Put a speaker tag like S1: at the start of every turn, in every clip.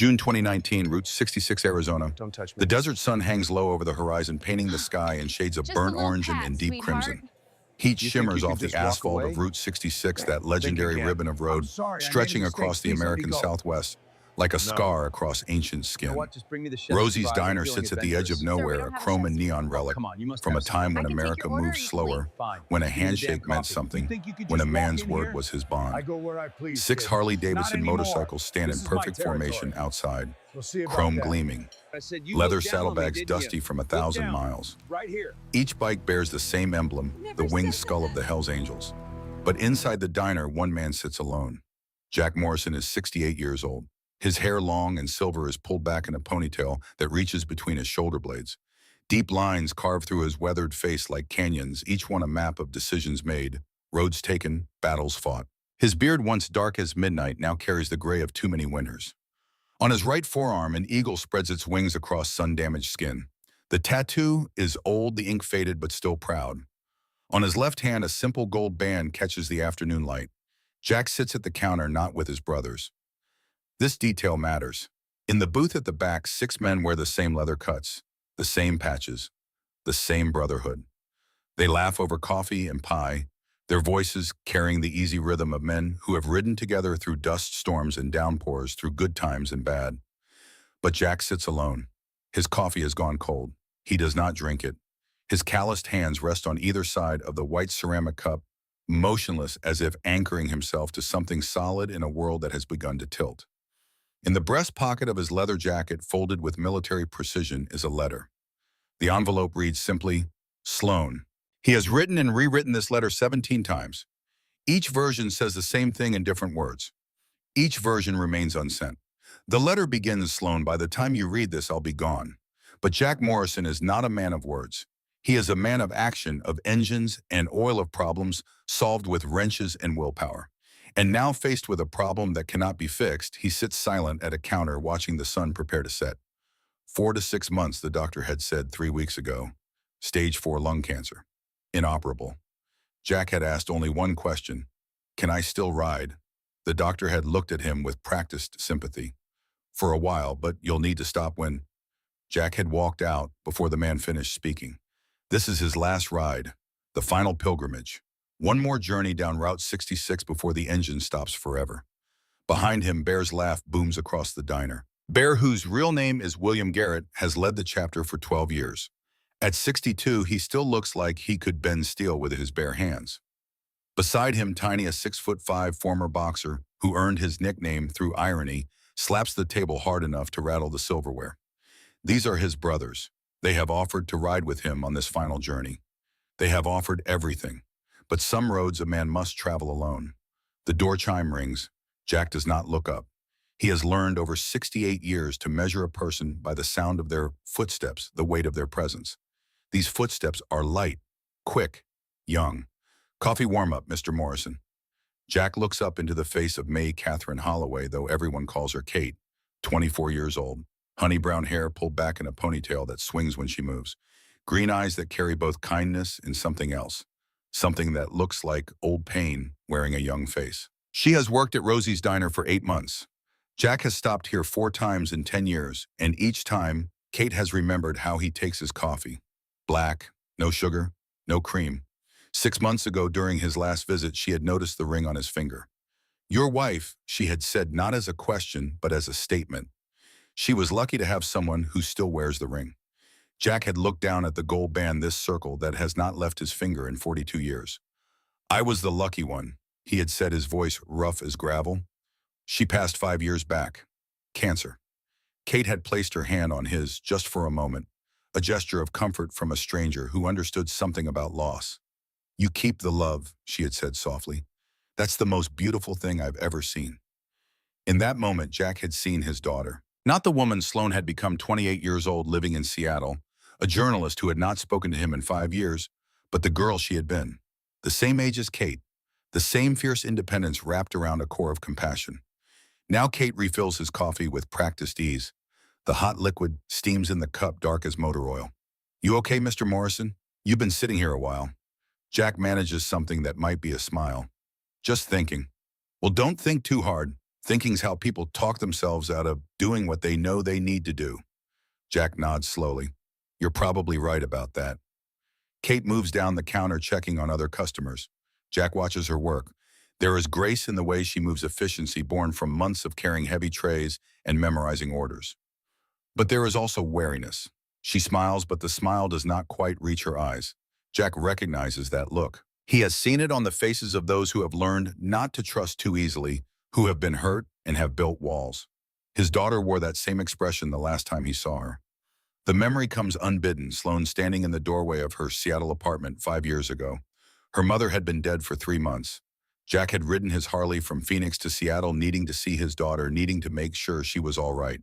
S1: June 2019, Route 66, Arizona.
S2: Don't touch
S1: The
S2: me.
S1: desert sun hangs low over the horizon, painting the sky in shades of
S3: Just a
S1: burnt
S3: little
S1: orange
S3: pat,
S1: and deep
S3: sweetheart.
S1: crimson. Heat
S2: You think
S1: shimmers
S2: you could
S1: off the
S2: just walk
S1: asphalt of
S2: away?
S1: Route 66, that
S2: Think
S1: legendary
S2: again.
S1: ribbon of
S4: I'm
S1: road
S4: sorry, I made a
S1: stretching
S4: mistake.
S1: across the
S4: Please let me
S1: American
S4: go.
S1: Southwest like a
S2: No.
S1: scar across ancient
S2: You know
S1: skin.
S2: what? Just bring me the chef
S1: Rosie's
S2: fries. I'm
S1: Diner
S2: feeling
S1: sits at the edge of
S2: adventurous.
S3: Sir, we
S1: nowhere,
S3: don't
S1: a
S3: have a
S1: chrome
S3: chef's
S1: and neon
S3: key.
S2: Oh,
S1: relic
S2: come on. You must
S1: from a
S2: have
S1: time
S2: something.
S1: when
S3: I can take
S1: America
S3: your order,
S1: moved
S3: you can
S1: slower,
S3: leave.
S2: Fine.
S1: when a
S2: Give me the damn
S1: handshake meant
S2: coffee.
S1: something,
S4: You think you could
S1: when a
S4: just walk
S1: man's
S4: in
S1: word
S4: here?
S1: was his
S4: I
S1: bond.
S4: go where I please,
S1: 6
S4: kid.
S1: Harley-Davidson
S4: Not anymore.
S1: motorcycles stand
S4: This
S1: in
S4: is my
S1: perfect formation
S4: territory.
S1: outside,
S4: We'll see about
S1: chrome
S4: that.
S1: gleaming,
S2: I said you
S1: leather
S2: looked down on me,
S1: saddlebags
S2: didn't
S1: dusty
S2: you?
S1: from a
S2: Look
S1: 1,000
S2: down.
S1: miles.
S2: Right here.
S1: Each bike bears the same emblem, the winged skull of the Hells Angels. But inside the diner, one man sits alone. Jack Morrison is 68 years old. His hair long and silver is pulled back in a ponytail that reaches between his shoulder blades. Deep lines carve through his weathered face like canyons, each one a map of decisions made, roads taken, battles fought. His beard, once dark as midnight, now carries the gray of too many winters. On his right forearm, an eagle spreads its wings across sun-damaged skin. The tattoo is old, the ink faded, but still proud. On his left hand, a simple gold band catches the afternoon light. Jack sits at the counter, not with his brothers. This detail matters. In the booth at the back, 6 men wear the same leather cuts, the same patches, the same brotherhood. They laugh over coffee and pie, their voices carrying the easy rhythm of men who have ridden together through dust storms and downpours, through good times and bad. But Jack sits alone. His coffee has gone cold. He does not drink it. His calloused hands rest on either side of the white ceramic cup, motionless as if anchoring himself to something solid in a world that has begun to tilt. In the breast pocket of his leather jacket, folded with military precision, is a letter. The envelope reads simply, Sloan. He has written and rewritten this letter 17 times. Each version says the same thing in different words. Each version remains unsent. The letter begins, Sloan, by the time you read this, I'll be gone. But Jack Morrison is not a man of words. He is a man of action, of engines and oil, of problems solved with wrenches and willpower. And now, faced with a problem that cannot be fixed, he sits silent at a counter watching the sun prepare to set. 4 to 6 months, the doctor had said 3 weeks ago. Stage 4 lung cancer. Inoperable. Jack had asked only one question. Can I still ride? The doctor had looked at him with practiced sympathy. For a while, but you'll need to stop when... Jack had walked out before the man finished speaking. This is his last ride, the final pilgrimage. One more journey down Route 66 before the engine stops forever. Behind him, Bear's laugh booms across the diner. Bear, whose real name is William Garrett, has led the chapter for 12 years. At 62, he still looks like he could bend steel with his bare hands. Beside him, Tiny, a 6'5" former boxer who earned his nickname through irony, slaps the table hard enough to rattle the silverware. These are his brothers. They have offered to ride with him on this final journey. They have offered everything. But some roads a man must travel alone. The door chime rings. Jack does not look up. He has learned over 68 years to measure a person by the sound of their footsteps, the weight of their presence. These footsteps are light, quick, young. Coffee warm up, Mr. Morrison. Jack looks up into the face of May Catherine Holloway, though everyone calls her Kate, 24 years old. Honey brown hair pulled back in a ponytail that swings when she moves. Green eyes that carry both kindness and something else. Something that looks like old pain wearing a young face. She has worked at Rosie's Diner for 8 months. Jack has stopped here 4 times in 10 years, and each time, Kate has remembered how he takes his coffee. Black, no sugar, no cream. 6 months ago, during his last visit, she had noticed the ring on his finger. Your wife, she had said, not as a question, but as a statement. She was lucky to have someone who still wears the ring. Jack had looked down at the gold band, this circle that has not left his finger in 42 years. I was the lucky one, he had said, his voice rough as gravel. She passed 5 years back. Cancer. Kate had placed her hand on his just for a moment, a gesture of comfort from a stranger who understood something about loss. You keep the love, she had said softly. That's the most beautiful thing I've ever seen. In that moment, Jack had seen his daughter. Not the woman Sloan had become, 28 years old, living in Seattle, a journalist who had not spoken to him in 5 years, but the girl she had been. The same age as Kate, the same fierce independence wrapped around a core of compassion. Now Kate refills his coffee with practiced ease. The hot liquid steams in the cup, dark as motor oil. You okay, Mr. Morrison? You've been sitting here a while. Jack manages something that might be a smile. Just thinking. Well, don't think too hard. Thinking's how people talk themselves out of doing what they know they need to do. Jack nods slowly. You're probably right about that. Kate moves down the counter checking on other customers. Jack watches her work. There is grace in the way she moves, efficiency born from months of carrying heavy trays and memorizing orders. But there is also wariness. She smiles, but the smile does not quite reach her eyes. Jack recognizes that look. He has seen it on the faces of those who have learned not to trust too easily, who have been hurt and have built walls. His daughter wore that same expression the last time he saw her. The memory comes unbidden, Sloane standing in the doorway of her Seattle apartment 5 years ago. Her mother had been dead for 3 months. Jack had ridden his Harley from Phoenix to Seattle, needing to see his daughter, needing to make sure she was all right.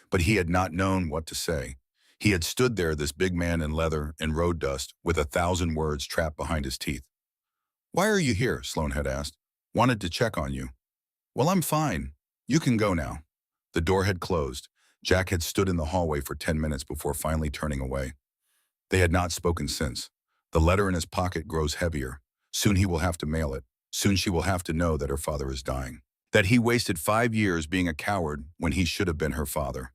S1: But he had not known what to say. He had stood there, this big man in leather and road dust, with 1,000 words trapped behind his teeth. Why are you here? Sloane had asked. Wanted to check on you. Well, I'm fine. You can go now. The door had closed. Jack had stood in the hallway for 10 minutes before finally turning away. They had not spoken since. The letter in his pocket grows heavier. Soon he will have to mail it. Soon she will have to know that her father is dying. That he wasted 5 years being a coward when he should have been her father.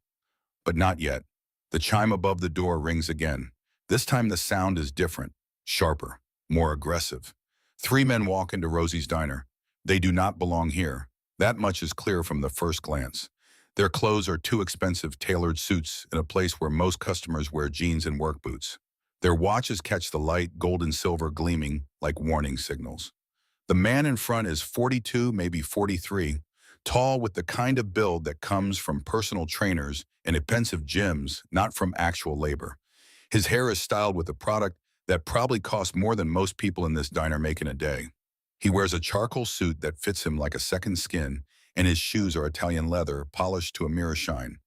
S1: But not yet. The chime above the door rings again. This time the sound is different, sharper, more aggressive. 3 men walk into Rosie's diner. They do not belong here. That much is clear from the first glance. Their clothes are too expensive, tailored suits in a place where most customers wear jeans and work boots. Their watches catch the light, gold and silver gleaming like warning signals. The man in front is 42, maybe 43, tall with the kind of build that comes from personal trainers and expensive gyms, not from actual labor. His hair is styled with a product that probably costs more than most people in this diner make in a day. He wears a charcoal suit that fits him like a second skin, and his shoes are Italian leather, polished to a mirror shine.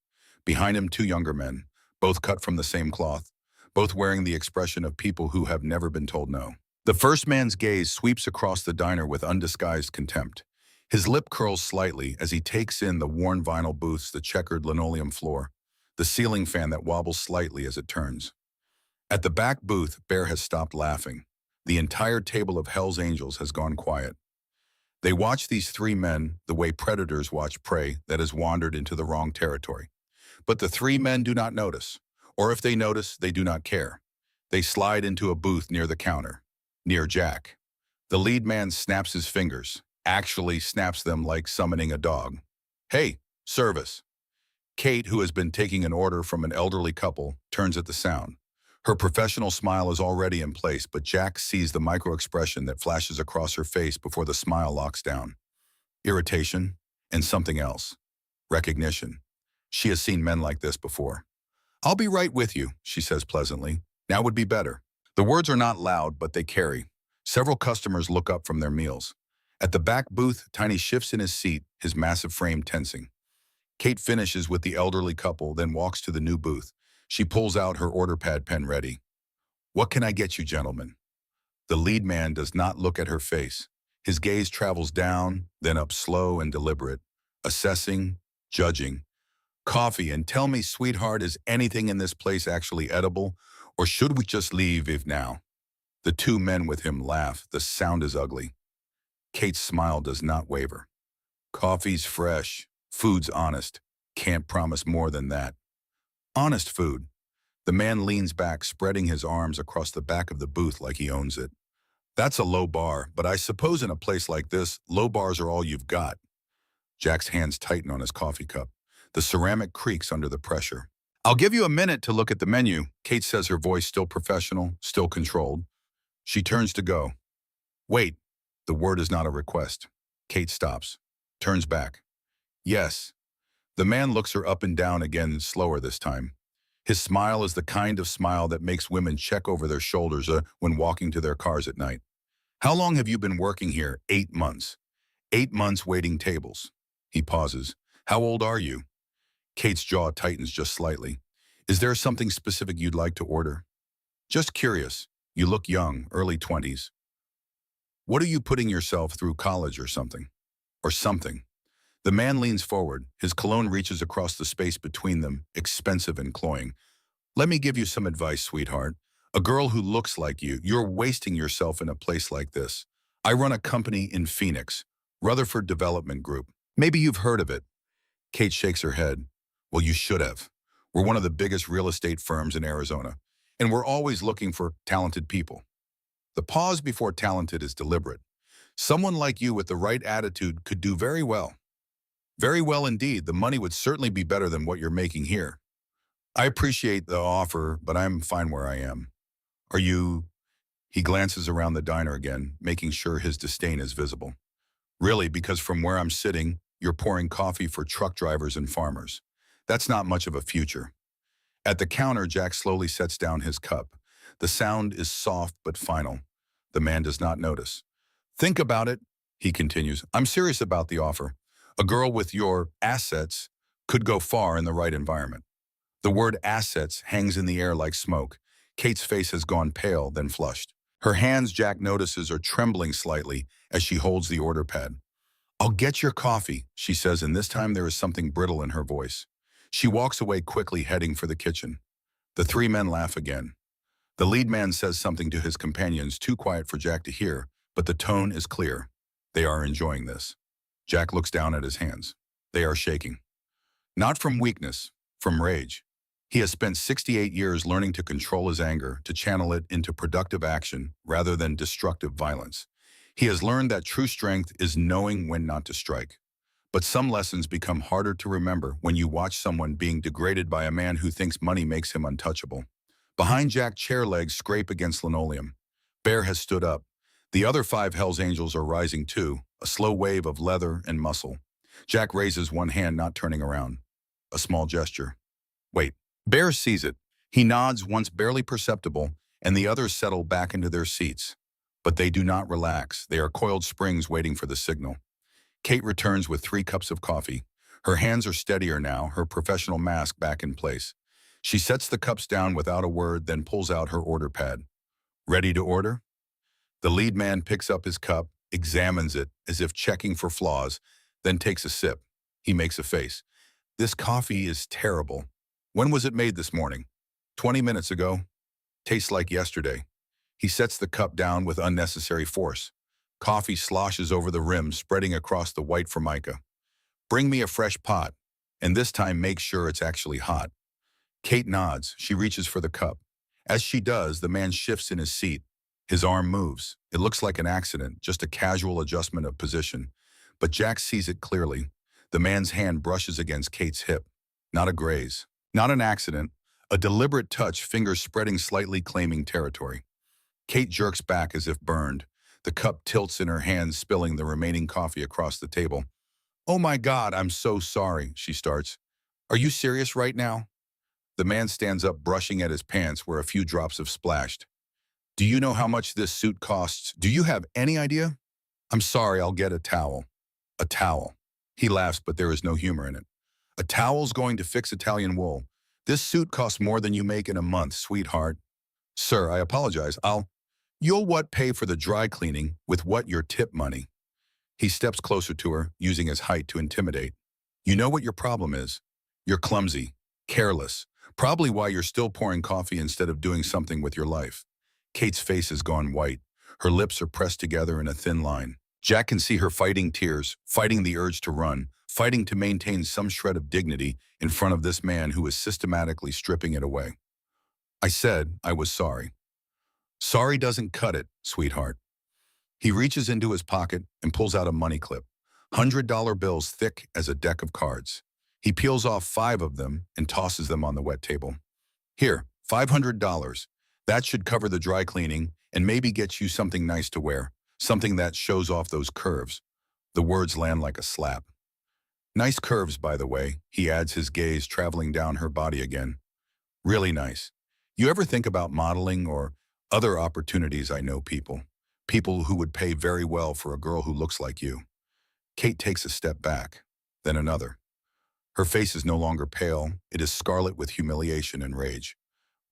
S1: Behind him, 2 younger men, both cut from the same cloth, both wearing the expression of people who have never been told no. The first man's gaze sweeps across the diner with undisguised contempt. His lip curls slightly as he takes in the worn vinyl booths, the checkered linoleum floor, the ceiling fan that wobbles slightly as it turns. At the back booth, Bear has stopped laughing. The entire table of Hell's Angels has gone quiet. They watch these 3 men the way predators watch prey that has wandered into the wrong territory. But the 3 men do not notice, or if they notice, they do not care. They slide into a booth near the counter, near Jack. The lead man snaps his fingers, actually snaps them like summoning a dog. Hey, service. Kate, who has been taking an order from an elderly couple, turns at the sound. Her professional smile is already in place, but Jack sees the micro-expression that flashes across her face before the smile locks down. Irritation, and something else. Recognition. She has seen men like this before. I'll be right with you, she says pleasantly. Now would be better. The words are not loud, but they carry. Several customers look up from their meals. At the back booth, Tiny shifts in his seat, his massive frame tensing. Kate finishes with the elderly couple, then walks to the new booth. She pulls out her order pad, pen ready. What can I get you, gentlemen? The lead man does not look at her face. His gaze travels down, then up, slow and deliberate, assessing, judging. Coffee, and tell me, sweetheart, is anything in this place actually edible, or should we just leave if now? The 2 men with him laugh. The sound is ugly. Kate's smile does not waver. Coffee's fresh, food's honest. Can't promise more than that. Honest food. The man leans back, spreading his arms across the back of the booth like he owns it. That's a low bar, but I suppose in a place like this, low bars are all you've got. Jack's hands tighten on his coffee cup. The ceramic creaks under the pressure. I'll give you a minute to look at the menu, Kate says, her voice still professional, still controlled. She turns to go. Wait, the word is not a request. Kate stops, turns back. Yes. The man looks her up and down again, slower this time. His smile is the kind of smile that makes women check over their shoulders when walking to their cars at night. How long have you been working here? 8 months. 8 months waiting tables. He pauses. How old are you? Kate's jaw tightens just slightly. Is there something specific you'd like to order? Just curious. You look young, early 20s. What are you putting yourself through, college or something? Or something. The man leans forward. His cologne reaches across the space between them, expensive and cloying. Let me give you some advice, sweetheart. A girl who looks like you're wasting yourself in a place like this. I run a company in Phoenix, Rutherford Development Group. Maybe you've heard of it. Kate shakes her head. Well, you should have. We're one of the biggest real estate firms in Arizona, and we're always looking for talented people. The pause before talented is deliberate. Someone like you with the right attitude could do very well. Very well indeed. The money would certainly be better than what you're making here. I appreciate the offer, but I'm fine where I am. Are you... He glances around the diner again, making sure his disdain is visible. Really, because from where I'm sitting, you're pouring coffee for truck drivers and farmers. That's not much of a future. At the counter, Jack slowly sets down his cup. The sound is soft but final. The man does not notice. Think about it, he continues. I'm serious about the offer. A girl with your assets could go far in the right environment. The word assets hangs in the air like smoke. Kate's face has gone pale, then flushed. Her hands, Jack notices, are trembling slightly as she holds the order pad. I'll get your coffee, she says, and this time there is something brittle in her voice. She walks away quickly, heading for the kitchen. The three men laugh again. The lead man says something to his companions, too quiet for Jack to hear, but the tone is clear. They are enjoying this. Jack looks down at his hands. They are shaking. Not from weakness, from rage. He has spent 68 years learning to control his anger, to channel it into productive action rather than destructive violence. He has learned that true strength is knowing when not to strike. But some lessons become harder to remember when you watch someone being degraded by a man who thinks money makes him untouchable. Behind Jack, chair legs scrape against linoleum. Bear has stood up. The other 5 Hells Angels are rising too, a slow wave of leather and muscle. Jack raises one hand, not turning around. A small gesture. Wait. Bear sees it. He nods once barely perceptible, and the others settle back into their seats. But they do not relax. They are coiled springs waiting for the signal. Kate returns with 3 cups of coffee. Her hands are steadier now, her professional mask back in place. She sets the cups down without a word, then pulls out her order pad. Ready to order? The lead man picks up his cup, examines it as if checking for flaws, then takes a sip. He makes a face. This coffee is terrible. When was it made this morning? 20 minutes ago. Tastes like yesterday. He sets the cup down with unnecessary force. Coffee sloshes over the rim, spreading across the white formica. Bring me a fresh pot, and this time make sure it's actually hot. Kate nods. She reaches for the cup. As she does, the man shifts in his seat. His arm moves. It looks like an accident, just a casual adjustment of position. But Jack sees it clearly. The man's hand brushes against Kate's hip. Not a graze. Not an accident, a deliberate touch, fingers spreading slightly, claiming territory. Kate jerks back as if burned. The cup tilts in her hands, spilling the remaining coffee across the table. Oh my God, I'm so sorry, she starts. Are you serious right now? The man stands up, brushing at his pants where a few drops have splashed. Do you know how much this suit costs? Do you have any idea? I'm sorry, I'll get a towel. A towel. He laughs, but there is no humor in it. A towel's going to fix Italian wool. This suit costs more than you make in a month, sweetheart. Sir, I apologize. You'll what pay for the dry cleaning with what your tip money. He steps closer to her, using his height to intimidate. You know what your problem is? You're clumsy, careless, probably why you're still pouring coffee instead of doing something with your life. Kate's face has gone white. Her lips are pressed together in a thin line. Jack can see her fighting tears, fighting the urge to run, fighting to maintain some shred of dignity in front of this man who is systematically stripping it away. I said I was sorry. Sorry doesn't cut it, sweetheart. He reaches into his pocket and pulls out a money clip. $100 bills thick as a deck of cards. He peels off 5 of them and tosses them on the wet table. Here, $500. That should cover the dry cleaning and maybe get you something nice to wear, something that shows off those curves. The words land like a slap. Nice curves, by the way, he adds, his gaze traveling down her body again. Really nice. You ever think about modeling or other opportunities? I know people who would pay very well for a girl who looks like you. Kate takes a step back, then another. Her face is no longer pale. It is scarlet with humiliation and rage.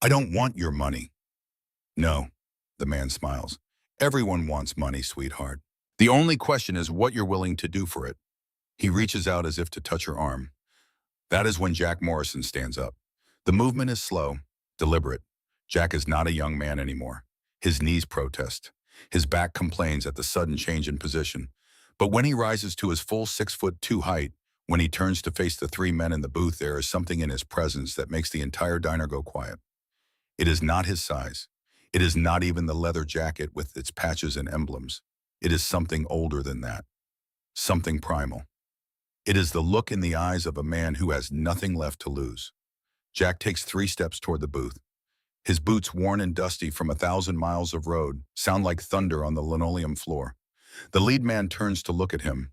S1: I don't want your money. No, the man smiles. Everyone wants money, sweetheart. The only question is what you're willing to do for it. He reaches out as if to touch her arm. That is when Jack Morrison stands up. The movement is slow, deliberate. Jack is not a young man anymore. His knees protest. His back complains at the sudden change in position. But when he rises to his full 6'2" height, when he turns to face the three men in the booth, there is something in his presence that makes the entire diner go quiet. It is not his size. It is not even the leather jacket with its patches and emblems. It is something older than that. Something primal. It is the look in the eyes of a man who has nothing left to lose. Jack takes 3 steps toward the booth. His boots, worn and dusty from 1,000 miles of road, sound like thunder on the linoleum floor. The lead man turns to look at him.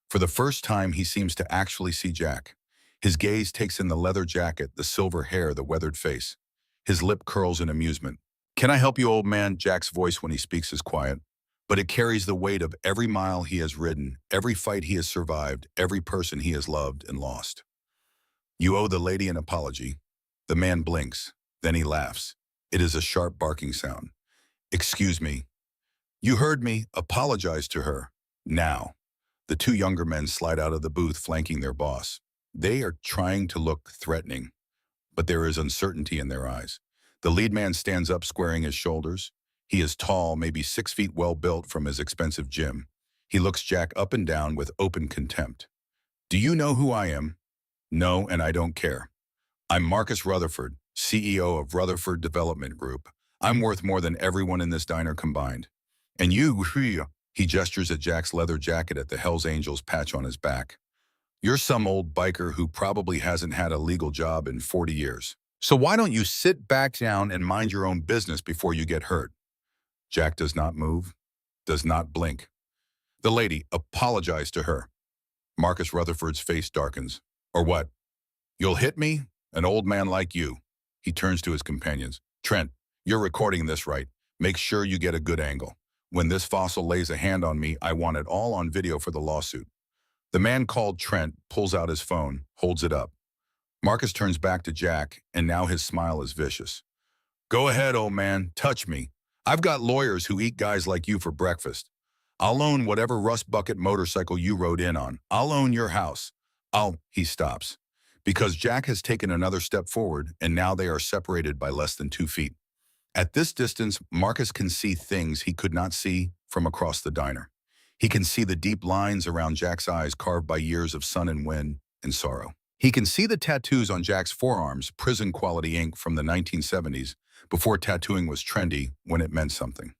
S1: For the first time, he seems to actually see Jack. His gaze takes in the leather jacket, the silver hair, the weathered face. His lip curls in amusement. "Can I help you, old man?" Jack's voice when he speaks is quiet, but it carries the weight of every mile he has ridden, every fight he has survived, every person he has loved and lost. "You owe the lady an apology." The man blinks. Then he laughs. It is a sharp barking sound. "Excuse me." "You heard me. Apologize to her. Now." The 2 younger men slide out of the booth, flanking their boss. They are trying to look threatening, but there is uncertainty in their eyes. The lead man stands up, squaring his shoulders. He is tall, maybe 6 feet, well-built from his expensive gym. He looks Jack up and down with open contempt. "Do you know who I am?" "No, and I don't care. I'm Marcus Rutherford, CEO of Rutherford Development Group. I'm worth more than everyone in this diner combined. And you," he gestures at Jack's leather jacket at the Hells Angels patch on his back. "You're some old biker who probably hasn't had a legal job in 40 years. So why don't you sit back down and mind your own business before you get hurt?" Jack does not move, does not blink. "The lady, apologize to her." Marcus Rutherford's face darkens. "Or what? You'll hit me? An old man like you." He turns to his companions. "Trent, you're recording this, right? Make sure you get a good angle. When this fossil lays a hand on me, I want it all on video for the lawsuit." The man called Trent pulls out his phone, holds it up. Marcus turns back to Jack, and now his smile is vicious. "Go ahead, old man, touch me. I've got lawyers who eat guys like you for breakfast. I'll own whatever rust bucket motorcycle you rode in on. I'll own your house. He stops, because Jack has taken another step forward, and now they are separated by less than 2 feet. At this distance, Marcus can see things he could not see from across the diner. He can see the deep lines around Jack's eyes carved by years of sun and wind and sorrow. He can see the tattoos on Jack's forearms, prison-quality ink from the 1970s, before tattooing was trendy, when it meant something.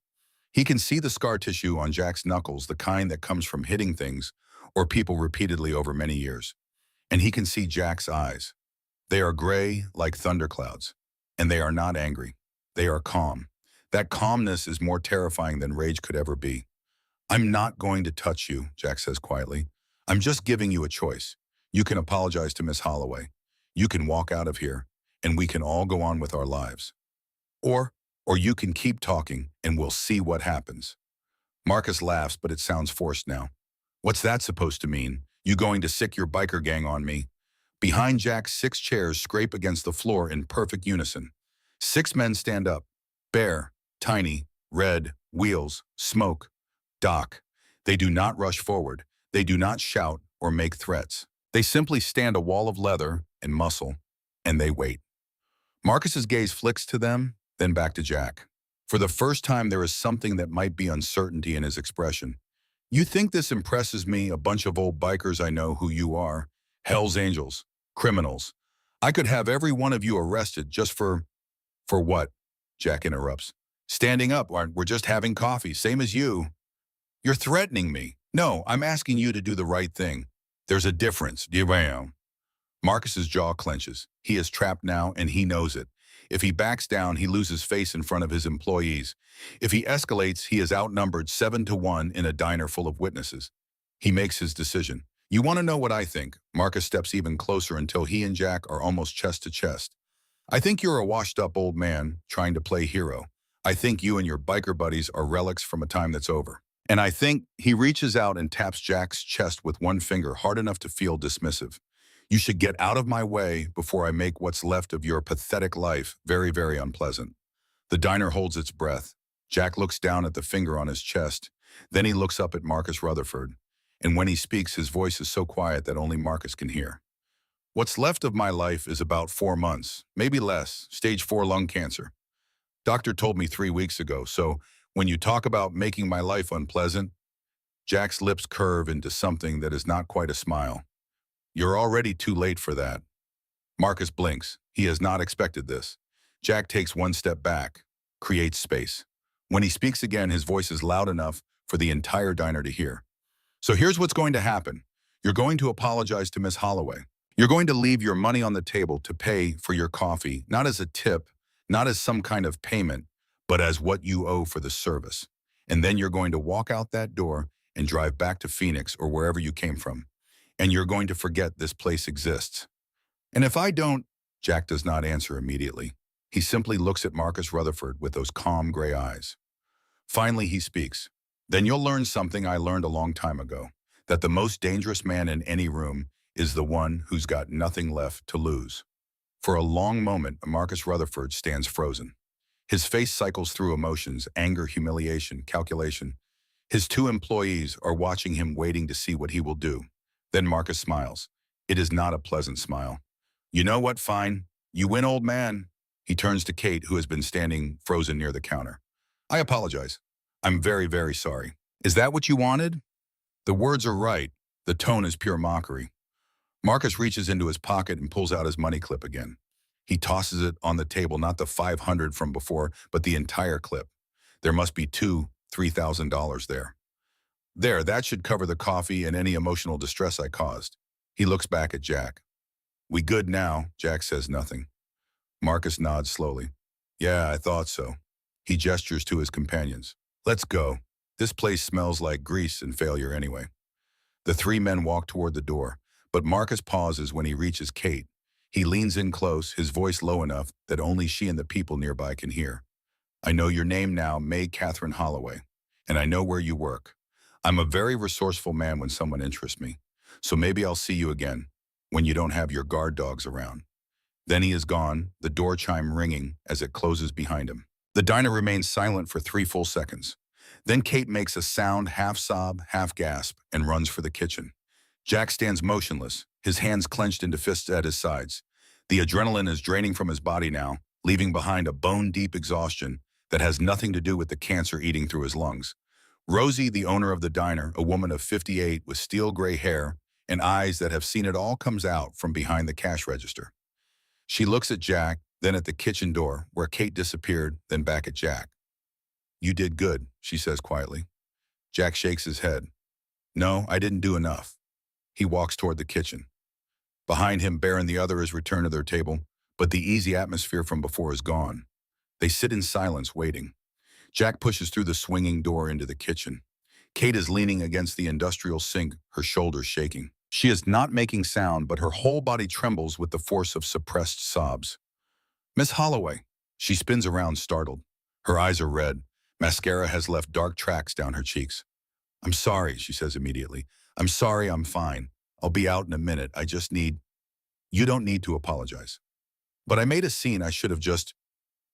S1: He can see the scar tissue on Jack's knuckles, the kind that comes from hitting things or people repeatedly over many years. And he can see Jack's eyes. They are gray like thunderclouds, and they are not angry. They are calm. That calmness is more terrifying than rage could ever be. "I'm not going to touch you," Jack says quietly. "I'm just giving you a choice. You can apologize to Miss Holloway. You can walk out of here, and we can all go on with our lives. Or you can keep talking, and we'll see what happens." Marcus laughs, but it sounds forced now. "What's that supposed to mean? You going to sick your biker gang on me?" Behind Jack, 6 chairs scrape against the floor in perfect unison. 6 men stand up. Bare, tiny, red, wheels, smoke, Doc. They do not rush forward. They do not shout or make threats. They simply stand a wall of leather and muscle, and they wait. Marcus's gaze flicks to them, then back to Jack. For the first time, there is something that might be uncertainty in his expression. "You think this impresses me, a bunch of old bikers? I know who you are. Hells Angels. Criminals. I could have every one of you arrested just for..." "For what?" Jack interrupts. "Standing up. We're just having coffee, same as you." "You're threatening me." "No, I'm asking you to do the right thing." "There's a difference." Marcus's jaw clenches. He is trapped now, and he knows it. If he backs down, he loses face in front of his employees. If he escalates, he is outnumbered 7-1 in a diner full of witnesses. He makes his decision. "You want to know what I think?" Marcus steps even closer until he and Jack are almost chest to chest. "I think you're a washed-up old man trying to play hero. I think you and your biker buddies are relics from a time that's over. And I think," he reaches out and taps Jack's chest with one finger, hard enough to feel dismissive, "you should get out of my way before I make what's left of your pathetic life very, very unpleasant." The diner holds its breath. Jack looks down at the finger on his chest. Then he looks up at Marcus Rutherford. And when he speaks, his voice is so quiet that only Marcus can hear. "What's left of my life is about 4 months, maybe less, stage 4 lung cancer. Doctor told me 3 weeks ago, so when you talk about making my life unpleasant, Jack's lips curve into something that is not quite a smile. You're already too late for that. Marcus blinks. He has not expected this. Jack takes one step back, creates space. When he speaks again, his voice is loud enough for the entire diner to hear. So here's what's going to happen. You're going to apologize to Miss Holloway. You're going to leave your money on the table to pay for your coffee, not as a tip, not as some kind of payment, but as what you owe for the service. And then you're going to walk out that door and drive back to Phoenix or wherever you came from. And you're going to forget this place exists. And if I don't, Jack does not answer immediately. He simply looks at Marcus Rutherford with those calm gray eyes. Finally, he speaks. Then you'll learn something I learned a long time ago, that the most dangerous man in any room is the one who's got nothing left to lose. For a long moment, Marcus Rutherford stands frozen. His face cycles through emotions, anger, humiliation, calculation. His two employees are watching him, waiting to see what he will do. Then Marcus smiles. It is not a pleasant smile. You know what, fine. You win, old man. He turns to Kate, who has been standing frozen near the counter. I apologize. I'm very, very sorry. Is that what you wanted? The words are right. The tone is pure mockery. Marcus reaches into his pocket and pulls out his money clip again. He tosses it on the table, not the 500 from before, but the entire clip. There must be $3,000 there. There, that should cover the coffee and any emotional distress I caused. He looks back at Jack. We good now? Jack says nothing. Marcus nods slowly. Yeah, I thought so. He gestures to his companions. Let's go. This place smells like grease and failure anyway. The three men walk toward the door, but Marcus pauses when he reaches Kate. He leans in close, his voice low enough that only she and the people nearby can hear. I know your name now, May Catherine Holloway, and I know where you work. I'm a very resourceful man when someone interests me, so maybe I'll see you again, when you don't have your guard dogs around. Then he is gone, the door chime ringing as it closes behind him. The diner remains silent for 3 full seconds. Then Kate makes a sound, half sob, half gasp, and runs for the kitchen. Jack stands motionless, his hands clenched into fists at his sides. The adrenaline is draining from his body now, leaving behind a bone-deep exhaustion that has nothing to do with the cancer eating through his lungs. Rosie, the owner of the diner, a woman of 58 with steel gray hair and eyes that have seen it all, comes out from behind the cash register. She looks at Jack, then at the kitchen door, where Kate disappeared, then back at Jack. You did good, she says quietly. Jack shakes his head. No, I didn't do enough. He walks toward the kitchen. Behind him, Bear and the others return to their table, but the easy atmosphere from before is gone. They sit in silence, waiting. Jack pushes through the swinging door into the kitchen. Kate is leaning against the industrial sink, her shoulders shaking. She is not making sound, but her whole body trembles with the force of suppressed sobs. Miss Holloway. She spins around, startled. Her eyes are red. Mascara has left dark tracks down her cheeks. I'm sorry, she says immediately. I'm sorry, I'm fine. I'll be out in a minute. I just need... You don't need to apologize. But I made a scene. I should have just...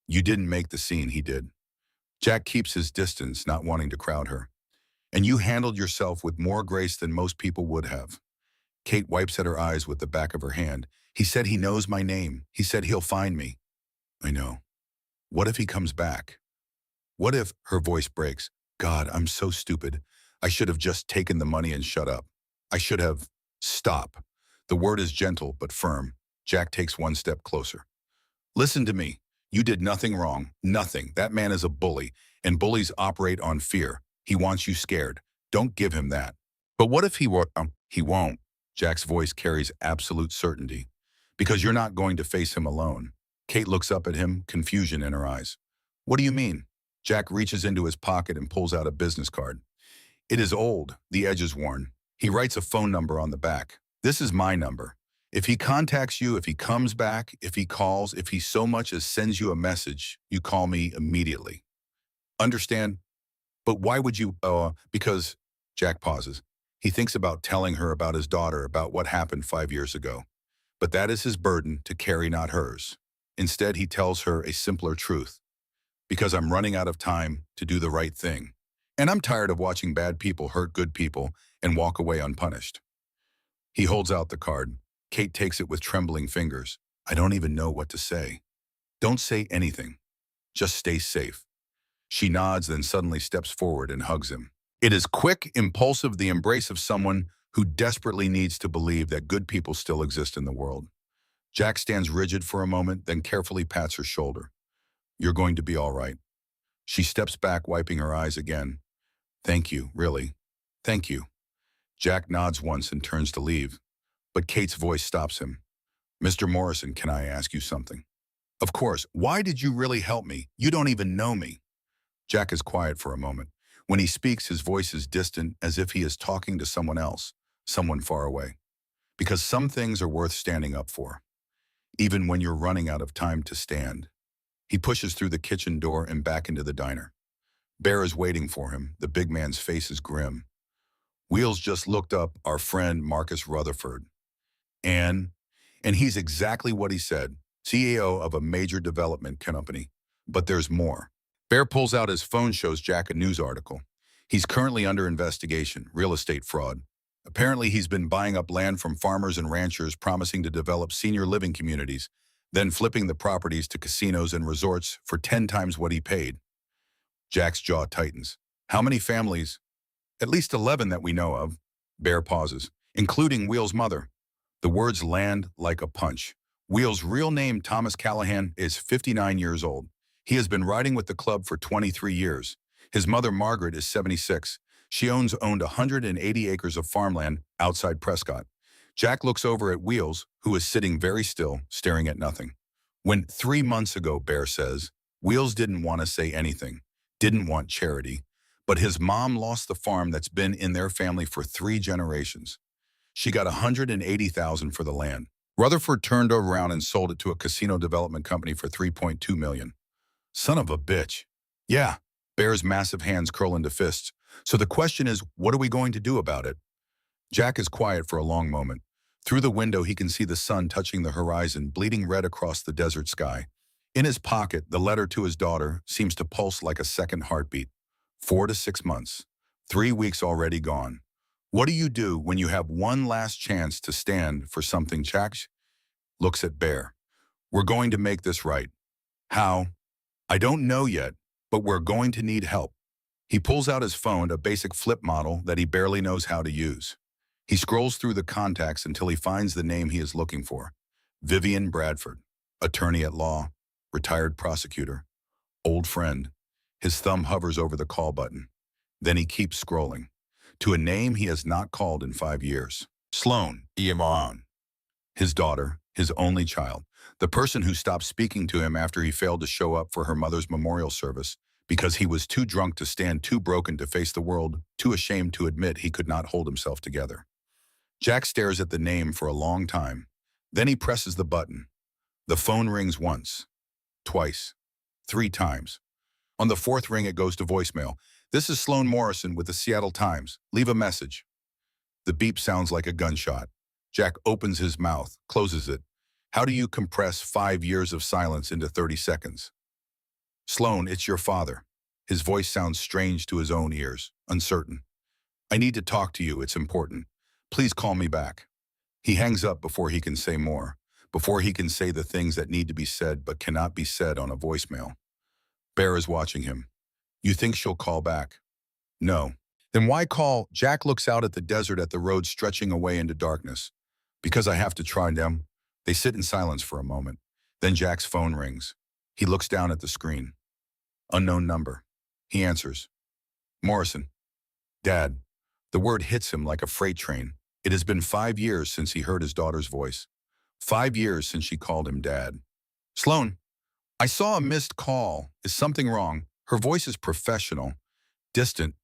S1: You didn't make the scene, he did. Jack keeps his distance, not wanting to crowd her. And you handled yourself with more grace than most people would have. Kate wipes at her eyes with the back of her hand. He said he knows my name. He said he'll find me. I know. What if he comes back? What if, her voice breaks, God, I'm so stupid. I should have just taken the money and shut up. I should have... Stop. The word is gentle but firm. Jack takes one step closer. Listen to me. You did nothing wrong. Nothing. That man is a bully, and bullies operate on fear. He wants you scared. Don't give him that. But what if he were... He won't. Jack's voice carries absolute certainty. Because you're not going to face him alone. Kate looks up at him, confusion in her eyes. What do you mean? Jack reaches into his pocket and pulls out a business card. It is old, the edge is worn. He writes a phone number on the back. This is my number. If he contacts you, if he comes back, if he calls, if he so much as sends you a message, you call me immediately. Understand? But why would you, because, Jack pauses. He thinks about telling her about his daughter, about what happened 5 years ago. But that is his burden to carry, not hers. Instead, he tells her a simpler truth. Because I'm running out of time to do the right thing. And I'm tired of watching bad people hurt good people and walk away unpunished. He holds out the card. Kate takes it with trembling fingers. I don't even know what to say. Don't say anything. Just stay safe. She nods, then suddenly steps forward and hugs him. It is quick, impulsive, the embrace of someone who desperately needs to believe that good people still exist in the world. Jack stands rigid for a moment, then carefully pats her shoulder. You're going to be all right. She steps back, wiping her eyes again. Thank you, really. Thank you. Jack nods once and turns to leave, but Kate's voice stops him. Mr. Morrison, can I ask you something? Of course. Why did you really help me? You don't even know me. Jack is quiet for a moment. When he speaks, his voice is distant, as if he is talking to someone else, someone far away. Because some things are worth standing up for, even when you're running out of time to stand. He pushes through the kitchen door and back into the diner. Bear is waiting for him. The big man's face is grim. Wheels just looked up our friend Marcus Rutherford. And he's exactly what he said, CEO of a major development company. But there's more. Bear pulls out his phone, shows Jack a news article. He's currently under investigation, real estate fraud. Apparently, he's been buying up land from farmers and ranchers, promising to develop senior living communities, then flipping the properties to casinos and resorts for 10 times what he paid. Jack's jaw tightens. How many families? At least 11 that we know of. Bear pauses, including Wheel's mother. The words land like a punch. Wheel's real name, Thomas Callahan, is 59 years old. He has been riding with the club for 23 years. His mother, Margaret, is 76. She owned 180 acres of farmland outside Prescott. Jack looks over at Wheels, who is sitting very still, staring at nothing. When 3 months ago, Bear says, Wheels didn't want to say anything, didn't want charity, but his mom lost the farm that's been in their family for 3 generations. She got $180,000 for the land. Rutherford turned around and sold it to a casino development company for $3.2 million. Son of a bitch. Yeah, Bear's massive hands curl into fists. So the question is, what are we going to do about it? Jack is quiet for a long moment. Through the window, he can see the sun touching the horizon, bleeding red across the desert sky. In his pocket, the letter to his daughter seems to pulse like a second heartbeat. 4 to 6 months. 3 weeks already gone. What do you do when you have one last chance to stand for something? Jack looks at Bear. We're going to make this right. How? I don't know yet, but we're going to need help. He pulls out his phone, a basic flip model that he barely knows how to use. He scrolls through the contacts until he finds the name he is looking for. Vivian Bradford, attorney at law, retired prosecutor, old friend. His thumb hovers over the call button. Then he keeps scrolling to a name he has not called in 5 years. Sloan Iman. His daughter, his only child, the person who stopped speaking to him after he failed to show up for her mother's memorial service because he was too drunk to stand, too broken to face the world, too ashamed to admit he could not hold himself together. Jack stares at the name for a long time. Then he presses the button. The phone rings once, twice, 3 times. On the 4th ring, it goes to voicemail. This is Sloan Morrison with the Seattle Times. Leave a message. The beep sounds like a gunshot. Jack opens his mouth, closes it. How do you compress 5 years of silence into 30 seconds? Sloan, it's your father. His voice sounds strange to his own ears, uncertain. I need to talk to you. It's important. Please call me back. He hangs up before he can say more, before he can say the things that need to be said but cannot be said on a voicemail. Bear is watching him. You think she'll call back? No. Then why call? Jack looks out at the desert, at the road stretching away into darkness. Because I have to try them. They sit in silence for a moment. Then Jack's phone rings. He looks down at the screen. Unknown number. He answers. Morrison. Dad. The word hits him like a freight train. It has been 5 years since he heard his daughter's voice. 5 years since she called him Dad. Sloan. I saw a missed call. Is something wrong? Her voice is professional, distant,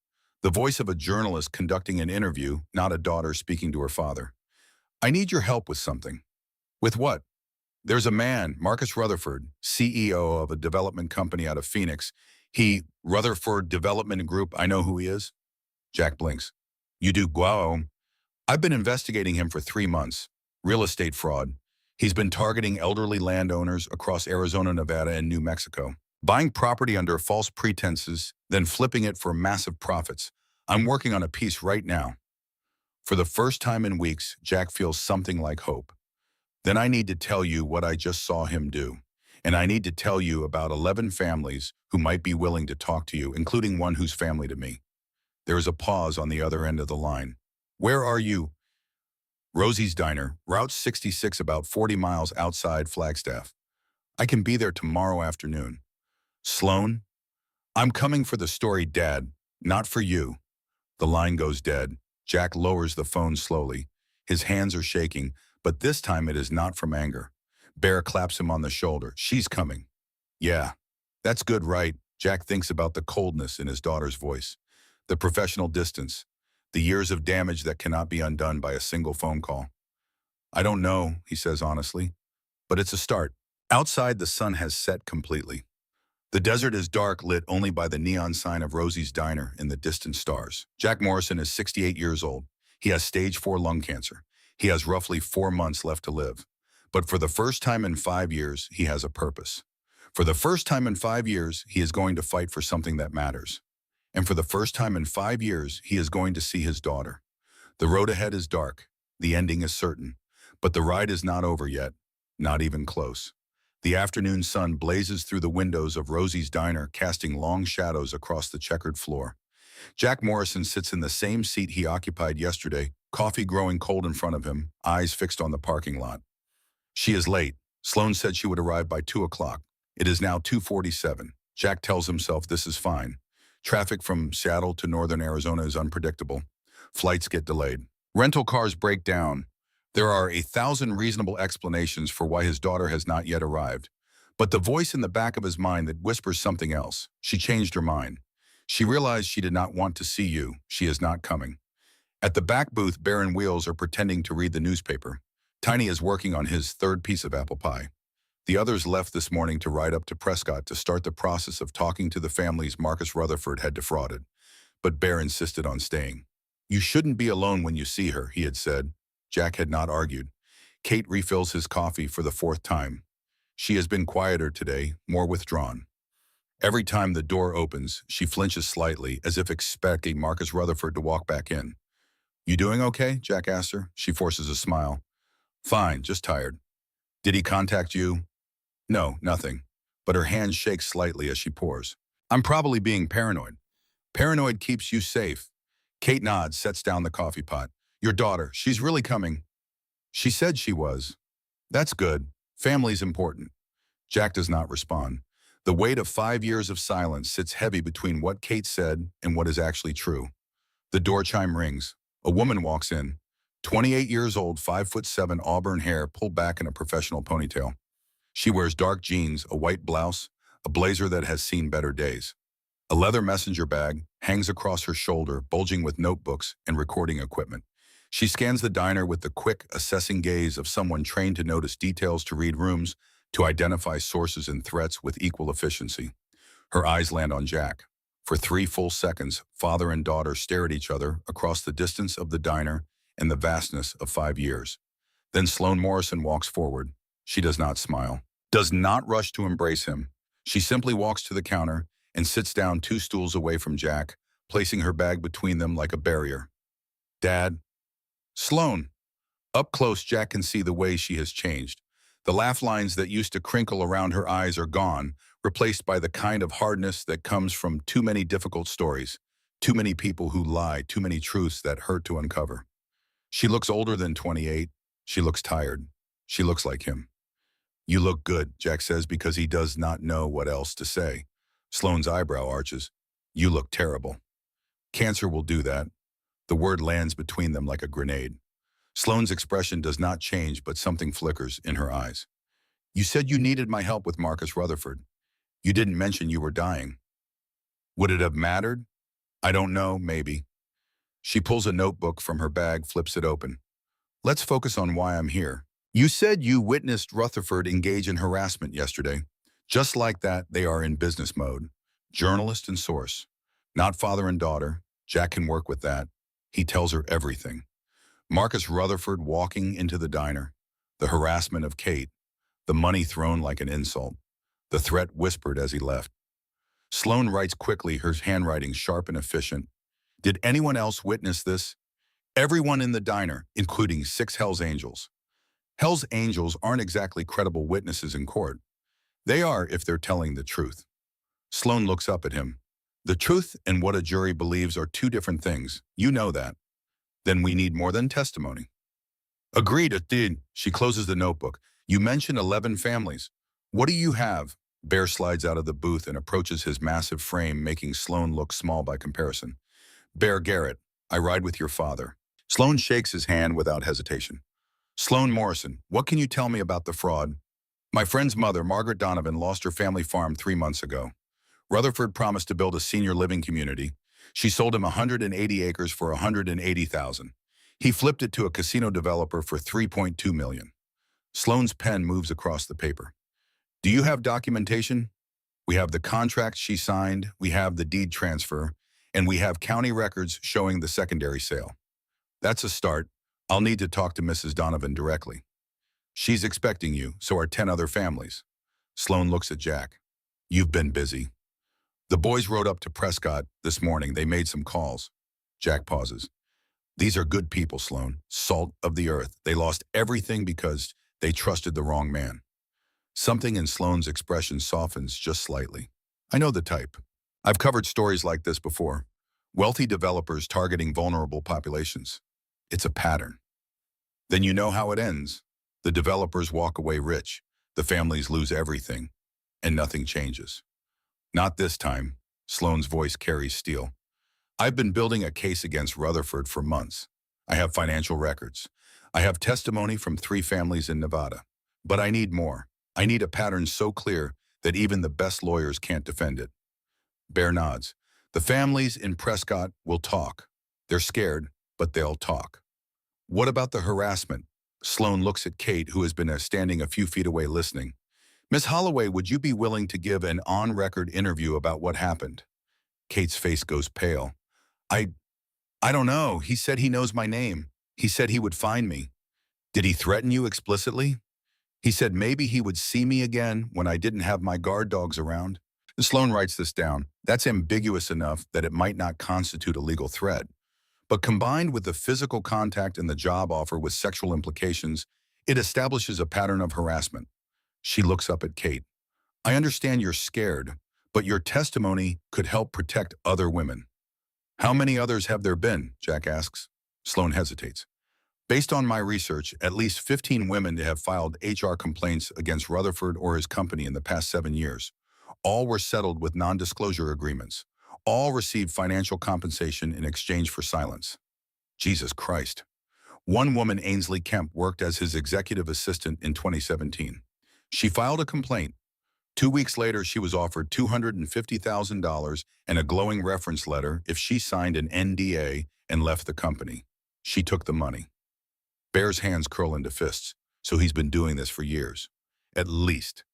S1: the voice of a journalist conducting an interview, not a daughter speaking to her father. I need your help with something. With what? There's a man, Marcus Rutherford, CEO of a development company out of Phoenix. Rutherford Development Group, I know who he is. Jack blinks. You do? Guau. I've been investigating him for 3 months. Real estate fraud. He's been targeting elderly landowners across Arizona, Nevada, and New Mexico, buying property under false pretenses, then flipping it for massive profits. I'm working on a piece right now. For the first time in weeks, Jack feels something like hope. Then I need to tell you what I just saw him do. And I need to tell you about 11 families who might be willing to talk to you, including one who's family to me. There is a pause on the other end of the line. Where are you? Rosie's Diner, Route 66, about 40 miles outside Flagstaff. I can be there tomorrow afternoon. Sloan? I'm coming for the story, Dad, not for you. The line goes dead. Jack lowers the phone slowly. His hands are shaking, but this time it is not from anger. Bear claps him on the shoulder. She's coming. Yeah, that's good, right? Jack thinks about the coldness in his daughter's voice, the professional distance, the years of damage that cannot be undone by a single phone call. I don't know, he says honestly, but it's a start. Outside, the sun has set completely. The desert is dark, lit only by the neon sign of Rosie's Diner and the distant stars. Jack Morrison is 68 years old. He has stage 4 lung cancer. He has roughly 4 months left to live. But for the first time in 5 years, he has a purpose. For the first time in 5 years, he is going to fight for something that matters. And for the first time in 5 years, he is going to see his daughter. The road ahead is dark. The ending is certain. But the ride is not over yet, not even close. The afternoon sun blazes through the windows of Rosie's Diner, casting long shadows across the checkered floor. Jack Morrison sits in the same seat he occupied yesterday, coffee growing cold in front of him, eyes fixed on the parking lot. She is late. Sloan said she would arrive by 2 o'clock. It is now 2:47. Jack tells himself this is fine. Traffic from Seattle to northern Arizona is unpredictable. Flights get delayed. Rental cars break down. There are 1,000 reasonable explanations for why his daughter has not yet arrived. But the voice in the back of his mind that whispers something else. She changed her mind. She realized she did not want to see you. She is not coming. At the back booth, Bear and Wheels are pretending to read the newspaper. Tiny is working on his third piece of apple pie. The others left this morning to ride up to Prescott to start the process of talking to the families Marcus Rutherford had defrauded. But Bear insisted on staying. You shouldn't be alone when you see her, he had said. Jack had not argued. Kate refills his coffee for the 4th time. She has been quieter today, more withdrawn. Every time the door opens, she flinches slightly, as if expecting Marcus Rutherford to walk back in. You doing okay? Jack asked her. She forces a smile. Fine, just tired. Did he contact you? No, nothing. But her hand shakes slightly as she pours. I'm probably being paranoid. Paranoid keeps you safe. Kate nods, sets down the coffee pot. Your daughter, she's really coming. She said she was. That's good. Family's important. Jack does not respond. The weight of 5 years of silence sits heavy between what Kate said and what is actually true. The door chime rings. A woman walks in. 28 years old, 5'7", auburn hair pulled back in a professional ponytail. She wears dark jeans, a white blouse, a blazer that has seen better days. A leather messenger bag hangs across her shoulder, bulging with notebooks and recording equipment. She scans the diner with the quick, assessing gaze of someone trained to notice details, to read rooms, to identify sources and threats with equal efficiency. Her eyes land on Jack. For 3 full seconds, father and daughter stare at each other across the distance of the diner and the vastness of 5 years. Then Sloan Morrison walks forward. She does not smile, does not rush to embrace him. She simply walks to the counter and sits down 2 stools away from Jack, placing her bag between them like a barrier. Dad. Sloan. Up close, Jack can see the way she has changed. The laugh lines that used to crinkle around her eyes are gone, replaced by the kind of hardness that comes from too many difficult stories, too many people who lie, too many truths that hurt to uncover. She looks older than 28. She looks tired. She looks like him. You look good, Jack says, because he does not know what else to say. Sloan's eyebrow arches. You look terrible. Cancer will do that. The word lands between them like a grenade. Sloan's expression does not change, but something flickers in her eyes. You said you needed my help with Marcus Rutherford. You didn't mention you were dying. Would it have mattered? I don't know, maybe. She pulls a notebook from her bag, flips it open. Let's focus on why I'm here. You said you witnessed Rutherford engage in harassment yesterday. Just like that, they are in business mode. Journalist and source. Not father and daughter. Jack can work with that. He tells her everything. Marcus Rutherford walking into the diner. The harassment of Kate. The money thrown like an insult. The threat whispered as he left. Sloan writes quickly, her handwriting sharp and efficient. Did anyone else witness this? Everyone in the diner, including 6 Hell's Angels. Hell's Angels aren't exactly credible witnesses in court. They are if they're telling the truth. Sloan looks up at him. The truth and what a jury believes are two different things. You know that. Then we need more than testimony. Agreed, it did. She closes the notebook. You mentioned 11 families. What do you have? Bear slides out of the booth and approaches his massive frame, making Sloan look small by comparison. Bear Garrett, I ride with your father. Sloan shakes his hand without hesitation. Sloan Morrison, what can you tell me about the fraud? My friend's mother, Margaret Donovan, lost her family farm 3 months ago. Rutherford promised to build a senior living community. She sold him 180 acres for 180,000. He flipped it to a casino developer for 3.2 million. Sloan's pen moves across the paper. Do you have documentation? We have the contract she signed, we have the deed transfer, and we have county records showing the secondary sale. That's a start. I'll need to talk to Mrs. Donovan directly. She's expecting you, so are 10 other families. Sloan looks at Jack. You've been busy. The boys rode up to Prescott this morning. They made some calls. Jack pauses. These are good people, Sloan. Salt of the earth. They lost everything because they trusted the wrong man. Something in Sloan's expression softens just slightly. I know the type. I've covered stories like this before. Wealthy developers targeting vulnerable populations. It's a pattern. Then you know how it ends. The developers walk away rich. The families lose everything. And nothing changes. Not this time. Sloan's voice carries steel. I've been building a case against Rutherford for months. I have financial records. I have testimony from 3 families in Nevada. But I need more. I need a pattern so clear that even the best lawyers can't defend it. Bear nods. The families in Prescott will talk. They're scared, but they'll talk. What about the harassment? Sloan looks at Kate, who has been standing a few feet away listening. Miss Holloway, would you be willing to give an on-record interview about what happened? Kate's face goes pale. I don't know. He said he knows my name. He said he would find me. Did he threaten you explicitly? He said maybe he would see me again when I didn't have my guard dogs around. Sloan writes this down. That's ambiguous enough that it might not constitute a legal threat. But combined with the physical contact and the job offer with sexual implications, it establishes a pattern of harassment. She looks up at Kate. I understand you're scared, but your testimony could help protect other women. How many others have there been? Jack asks. Sloan hesitates. Based on my research, at least 15 women have filed HR complaints against Rutherford or his company in the past 7 years. All were settled with non-disclosure agreements. All received financial compensation in exchange for silence. Jesus Christ. One woman, Ainsley Kemp, worked as his executive assistant in 2017. She filed a complaint. 2 weeks later, she was offered $250,000 and a glowing reference letter if she signed an NDA and left the company. She took the money. Bear's hands curl into fists, so he's been doing this for years. At least.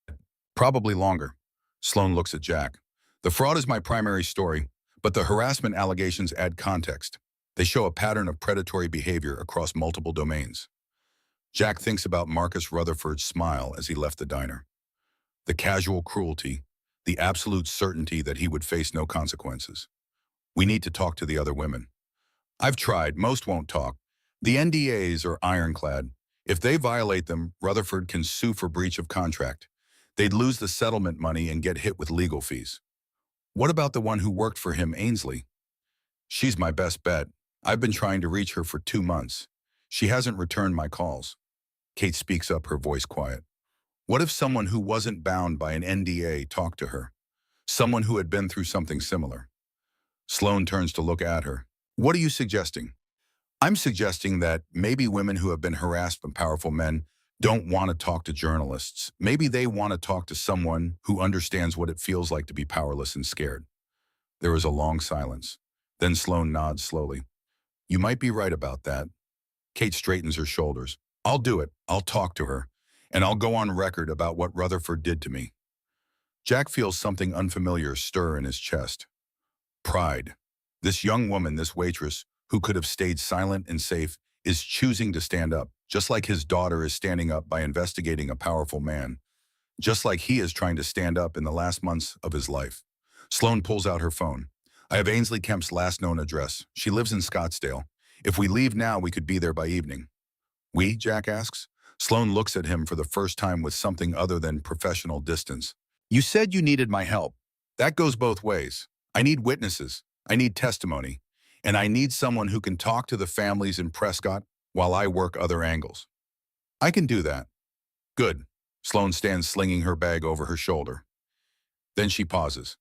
S1: Probably longer. Sloan looks at Jack. The fraud is my primary story, but the harassment allegations add context. They show a pattern of predatory behavior across multiple domains. Jack thinks about Marcus Rutherford's smile as he left the diner. The casual cruelty, the absolute certainty that he would face no consequences. We need to talk to the other women. I've tried, most won't talk. The NDAs are ironclad. If they violate them, Rutherford can sue for breach of contract. They'd lose the settlement money and get hit with legal fees. What about the one who worked for him, Ainsley? She's my best bet. I've been trying to reach her for 2 months. She hasn't returned my calls. Kate speaks up, her voice quiet. What if someone who wasn't bound by an NDA talked to her? Someone who had been through something similar. Sloan turns to look at her. What are you suggesting? I'm suggesting that maybe women who have been harassed by powerful men don't want to talk to journalists. Maybe they want to talk to someone who understands what it feels like to be powerless and scared. There is a long silence. Then Sloan nods slowly. You might be right about that. Kate straightens her shoulders. I'll do it. I'll talk to her. And I'll go on record about what Rutherford did to me. Jack feels something unfamiliar stir in his chest. Pride. This young woman, this waitress, who could have stayed silent and safe, is choosing to stand up, just like his daughter is standing up by investigating a powerful man, just like he is trying to stand up in the last months of his life. Sloan pulls out her phone. I have Ainsley Kemp's last known address. She lives in Scottsdale. If we leave now, we could be there by evening. We? Jack asks. Sloan looks at him for the first time with something other than professional distance. You said you needed my help. That goes both ways. I need witnesses. I need testimony. And I need someone who can talk to the families in Prescott while I work other angles. I can do that. Good. Sloane stands slinging her bag over her shoulder. Then she pauses.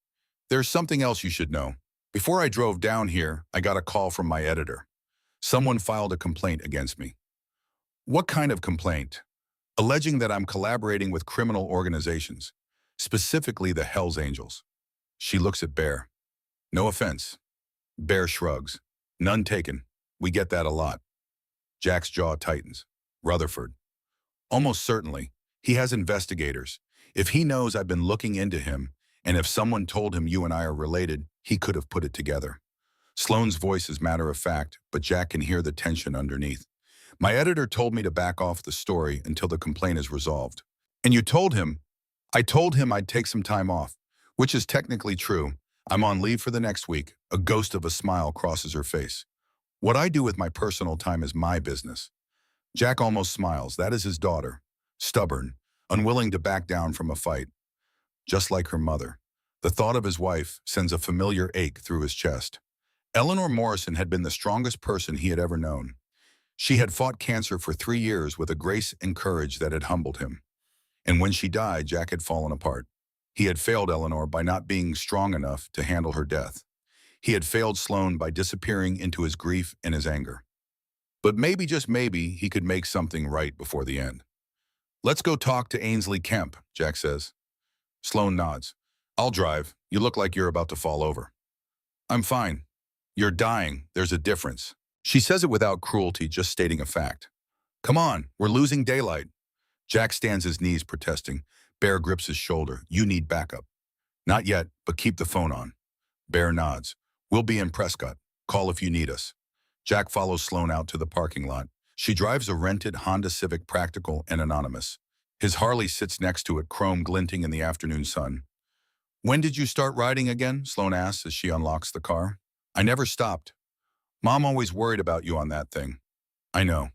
S1: There's something else you should know. Before I drove down here, I got a call from my editor. Someone filed a complaint against me. What kind of complaint? Alleging that I'm collaborating with criminal organizations, specifically the Hells Angels. She looks at Bear. No offense. Bear shrugs. None taken. We get that a lot. Jack's jaw tightens. Rutherford. Almost certainly. He has investigators. If he knows I've been looking into him, and if someone told him you and I are related, he could have put it together. Sloane's voice is matter of fact, but Jack can hear the tension underneath. My editor told me to back off the story until the complaint is resolved. And you told him? I told him I'd take some time off, which is technically true. I'm on leave for the next week. A ghost of a smile crosses her face. What I do with my personal time is my business. Jack almost smiles. That is his daughter. Stubborn, unwilling to back down from a fight. Just like her mother. The thought of his wife sends a familiar ache through his chest. Eleanor Morrison had been the strongest person he had ever known. She had fought cancer for 3 years with a grace and courage that had humbled him. And when she died, Jack had fallen apart. He had failed Eleanor by not being strong enough to handle her death. He had failed Sloane by disappearing into his grief and his anger. But maybe, just maybe, he could make something right before the end. Let's go talk to Ainsley Kemp, Jack says. Sloane nods. I'll drive. You look like you're about to fall over. I'm fine. You're dying. There's a difference. She says it without cruelty, just stating a fact. Come on, we're losing daylight. Jack stands his knees, protesting. Bear grips his shoulder. You need backup. Not yet, but keep the phone on. Bear nods. We'll be in Prescott. Call if you need us. Jack follows Sloane out to the parking lot. She drives a rented Honda Civic, practical and anonymous. His Harley sits next to it, chrome glinting in the afternoon sun. When did you start riding again? Sloane asks as she unlocks the car. I never stopped. Mom always worried about you on that thing. I know.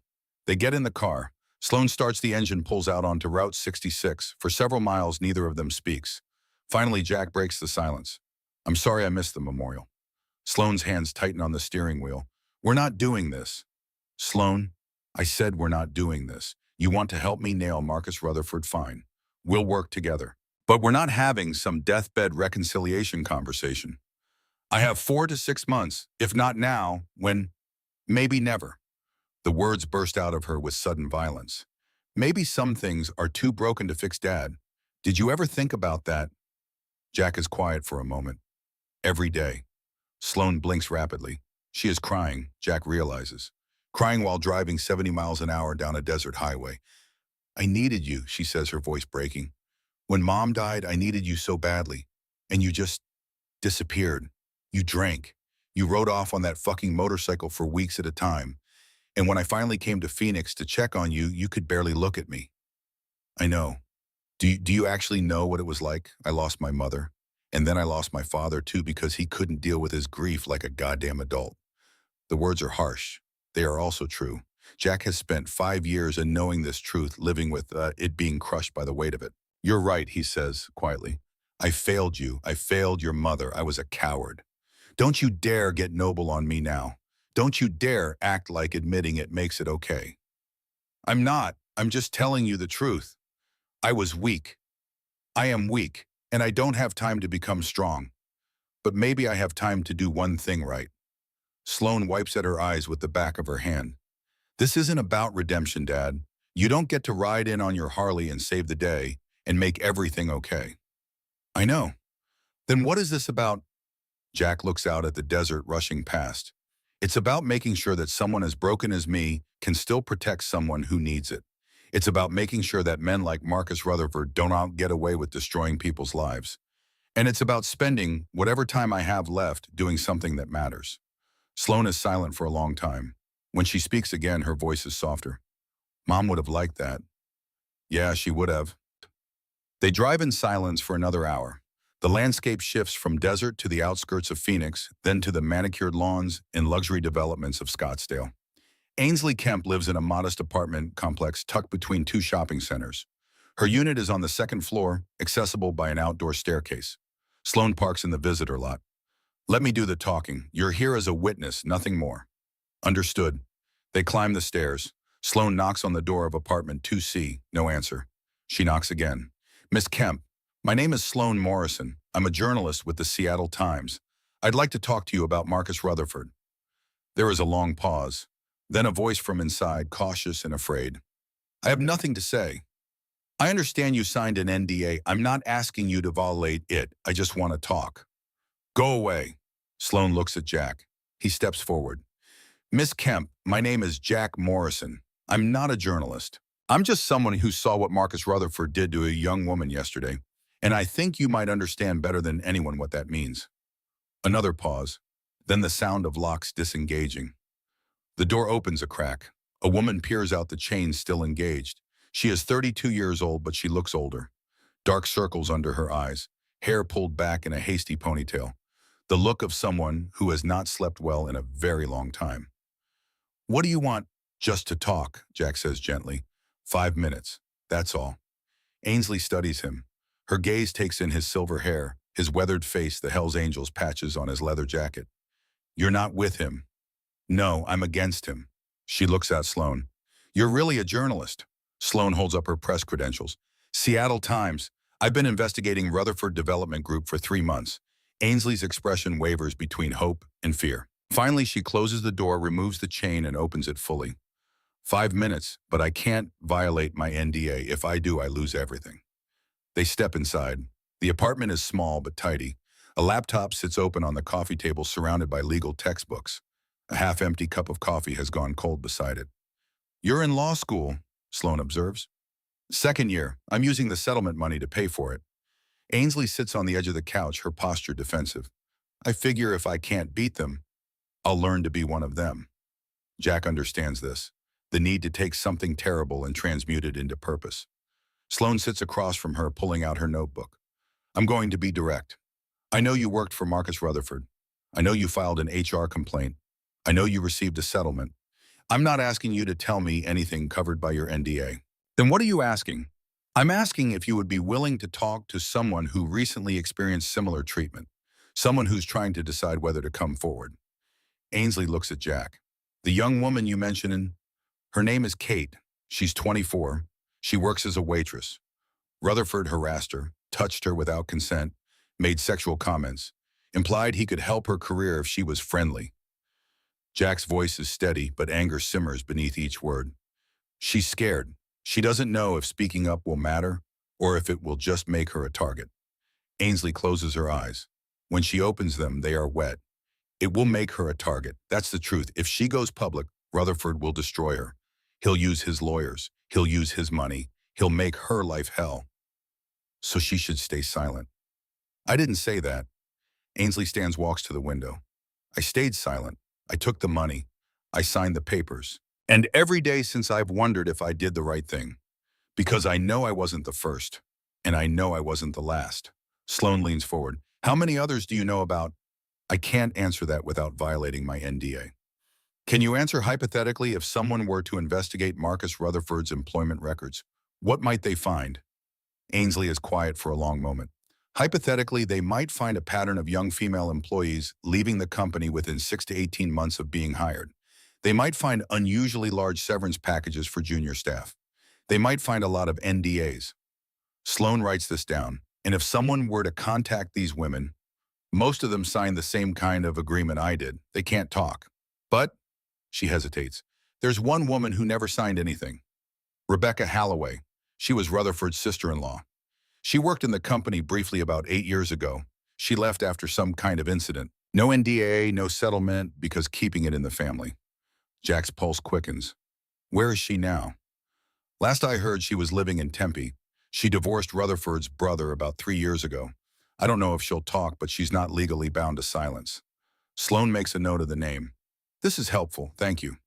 S1: They get in the car. Sloane starts the engine, pulls out onto Route 66. For several miles, neither of them speaks. Finally, Jack breaks the silence. I'm sorry I missed the memorial. Sloane's hands tighten on the steering wheel. We're not doing this. Sloane, I said we're not doing this. You want to help me nail Marcus Rutherford? Fine. We'll work together. But we're not having some deathbed reconciliation conversation. I have 4 to 6 months, if not now, when, maybe never. The words burst out of her with sudden violence. Maybe some things are too broken to fix, Dad. Did you ever think about that? Jack is quiet for a moment. Every day. Sloane blinks rapidly. She is crying, Jack realizes. Crying while driving 70 miles an hour down a desert highway. I needed you, she says, her voice breaking. When Mom died, I needed you so badly. And you just disappeared. You drank. You rode off on that fucking motorcycle for weeks at a time. And when I finally came to Phoenix to check on you, you could barely look at me. I know. Do you actually know what it was like? I lost my mother. And then I lost my father too, because he couldn't deal with his grief like a goddamn adult. The words are harsh. They are also true. Jack has spent 5 years in knowing this truth, living with it being crushed by the weight of it. You're right, he says quietly. I failed you. I failed your mother. I was a coward. Don't you dare get noble on me now. Don't you dare act like admitting it makes it okay. I'm not. I'm just telling you the truth. I was weak. I am weak, and I don't have time to become strong. But maybe I have time to do one thing right. Sloane wipes at her eyes with the back of her hand. This isn't about redemption, Dad. You don't get to ride in on your Harley and save the day and make everything okay. I know. Then what is this about? Jack looks out at the desert rushing past. It's about making sure that someone as broken as me can still protect someone who needs it. It's about making sure that men like Marcus Rutherford don't get away with destroying people's lives. And it's about spending whatever time I have left doing something that matters. Sloane is silent for a long time. When she speaks again, her voice is softer. Mom would have liked that. Yeah, she would have. They drive in silence for another hour. The landscape shifts from desert to the outskirts of Phoenix, then to the manicured lawns and luxury developments of Scottsdale. Ainsley Kemp lives in a modest apartment complex tucked between 2 shopping centers. Her unit is on the 2nd floor, accessible by an outdoor staircase. Sloane parks in the visitor lot. Let me do the talking. You're here as a witness, nothing more. Understood. They climb the stairs. Sloan knocks on the door of apartment 2C. No answer. She knocks again. Miss Kemp, my name is Sloan Morrison. I'm a journalist with the Seattle Times. I'd like to talk to you about Marcus Rutherford. There is a long pause. Then a voice from inside, cautious and afraid. I have nothing to say. I understand you signed an NDA. I'm not asking you to violate it. I just want to talk. Go away. Sloan looks at Jack. He steps forward. Miss Kemp, my name is Jack Morrison. I'm not a journalist. I'm just someone who saw what Marcus Rutherford did to a young woman yesterday, and I think you might understand better than anyone what that means. Another pause, then the sound of locks disengaging. The door opens a crack. A woman peers out, the chain still engaged. She is 32 years old, but she looks older. Dark circles under her eyes, hair pulled back in a hasty ponytail. The look of someone who has not slept well in a very long time. What do you want? Just to talk, Jack says gently. 5 minutes, that's all. Ainsley studies him. Her gaze takes in his silver hair, his weathered face, the Hells Angels patches on his leather jacket. You're not with him. No, I'm against him. She looks at Sloan. You're really a journalist. Sloan holds up her press credentials. Seattle Times. I've been investigating Rutherford Development Group for 3 months. Ainsley's expression wavers between hope and fear. Finally, she closes the door, removes the chain, and opens it fully. 5 minutes, but I can't violate my NDA. If I do, I lose everything. They step inside. The apartment is small but tidy. A laptop sits open on the coffee table surrounded by legal textbooks. A half-empty cup of coffee has gone cold beside it. You're in law school, Sloan observes. Second year. I'm using the settlement money to pay for it. Ainsley sits on the edge of the couch, her posture defensive. I figure if I can't beat them, I'll learn to be one of them. Jack understands this, the need to take something terrible and transmute it into purpose. Sloan sits across from her, pulling out her notebook. I'm going to be direct. I know you worked for Marcus Rutherford. I know you filed an HR complaint. I know you received a settlement. I'm not asking you to tell me anything covered by your NDA. Then what are you asking? I'm asking if you would be willing to talk to someone who recently experienced similar treatment, someone who's trying to decide whether to come forward. Ainsley looks at Jack. The young woman you mentioned, her name is Kate. She's 24. She works as a waitress. Rutherford harassed her, touched her without consent, made sexual comments, implied he could help her career if she was friendly. Jack's voice is steady, but anger simmers beneath each word. She's scared. She doesn't know if speaking up will matter or if it will just make her a target. Ainsley closes her eyes. When she opens them, they are wet. It will make her a target. That's the truth. If she goes public, Rutherford will destroy her. He'll use his lawyers. He'll use his money. He'll make her life hell. So she should stay silent. I didn't say that. Ainsley stands, walks to the window. I stayed silent. I took the money. I signed the papers. And every day since I've wondered if I did the right thing. Because I know I wasn't the first. And I know I wasn't the last. Sloan leans forward. How many others do you know about? I can't answer that without violating my NDA. Can you answer hypothetically if someone were to investigate Marcus Rutherford's employment records? What might they find? Ainsley is quiet for a long moment. Hypothetically, they might find a pattern of young female employees leaving the company within 6 to 18 months of being hired. They might find unusually large severance packages for junior staff. They might find a lot of NDAs. Sloan writes this down, and if someone were to contact these women, most of them signed the same kind of agreement I did. They can't talk. But, she hesitates, there's one woman who never signed anything. Rebecca Halloway. She was Rutherford's sister-in-law. She worked in the company briefly about 8 years ago. She left after some kind of incident. No NDA, no settlement, because keeping it in the family. Jack's pulse quickens. Where is she now? Last I heard, she was living in Tempe. She divorced Rutherford's brother about 3 years ago. I don't know if she'll talk, but she's not legally bound to silence. Sloan makes a note of the name. This is helpful, thank you.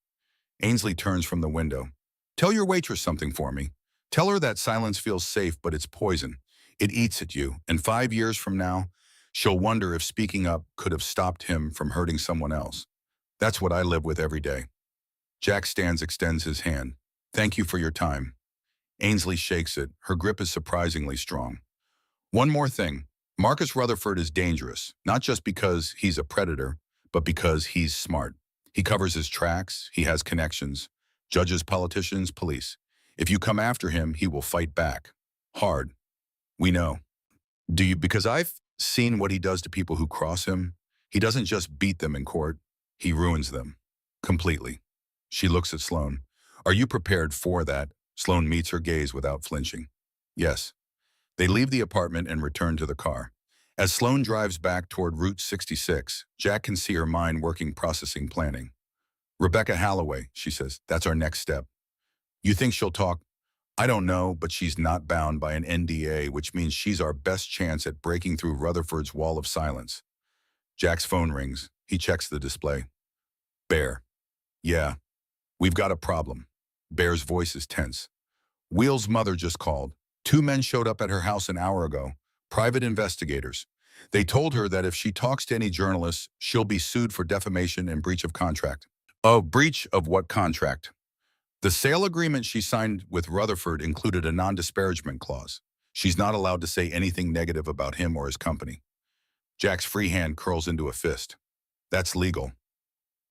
S1: Ainsley turns from the window. Tell your waitress something for me. Tell her that silence feels safe, but it's poison. It eats at you, and 5 years from now, she'll wonder if speaking up could have stopped him from hurting someone else. That's what I live with every day. Jack stands, extends his hand. Thank you for your time. Ainsley shakes it. Her grip is surprisingly strong. One more thing. Marcus Rutherford is dangerous, not just because he's a predator, but because he's smart. He covers his tracks, he has connections, judges, politicians, police. If you come after him, he will fight back. Hard. We know. Do you? Because I've seen what he does to people who cross him. He doesn't just beat them in court, he ruins them. Completely. She looks at Sloan. Are you prepared for that? Sloan meets her gaze without flinching. Yes. They leave the apartment and return to the car. As Sloan drives back toward Route 66, Jack can see her mind working, processing, planning. Rebecca Holloway, she says, that's our next step. You think she'll talk? I don't know, but she's not bound by an NDA, which means she's our best chance at breaking through Rutherford's wall of silence. Jack's phone rings. He checks the display. Bear. Yeah, we've got a problem. Bear's voice is tense. Wheel's mother just called. 2 men showed up at her house an hour ago. Private investigators. They told her that if she talks to any journalists, she'll be sued for defamation and breach of contract. Oh, breach of what contract? The sale agreement she signed with Rutherford included a non-disparagement clause. She's not allowed to say anything negative about him or his company. Jack's free hand curls into a fist. That's legal.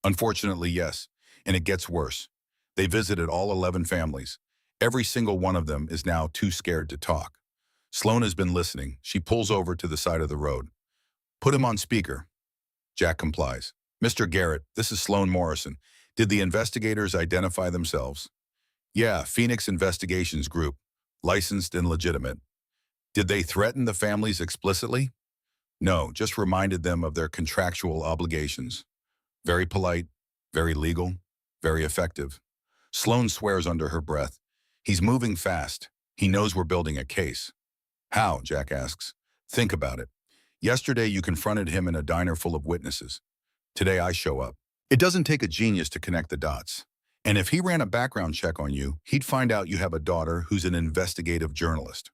S1: Unfortunately, yes, and it gets worse. They visited all 11 families. Every single one of them is now too scared to talk. Sloan has been listening. She pulls over to the side of the road. Put him on speaker. Jack complies. Mr. Garrett, this is Sloan Morrison. Did the investigators identify themselves? Yeah, Phoenix Investigations Group. Licensed and legitimate. Did they threaten the families explicitly? No, just reminded them of their contractual obligations. Very polite, very legal, very effective. Sloan swears under her breath. He's moving fast. He knows we're building a case. How? Jack asks. Think about it. Yesterday you confronted him in a diner full of witnesses. Today I show up. It doesn't take a genius to connect the dots. And if he ran a background check on you, he'd find out you have a daughter who's an investigative journalist.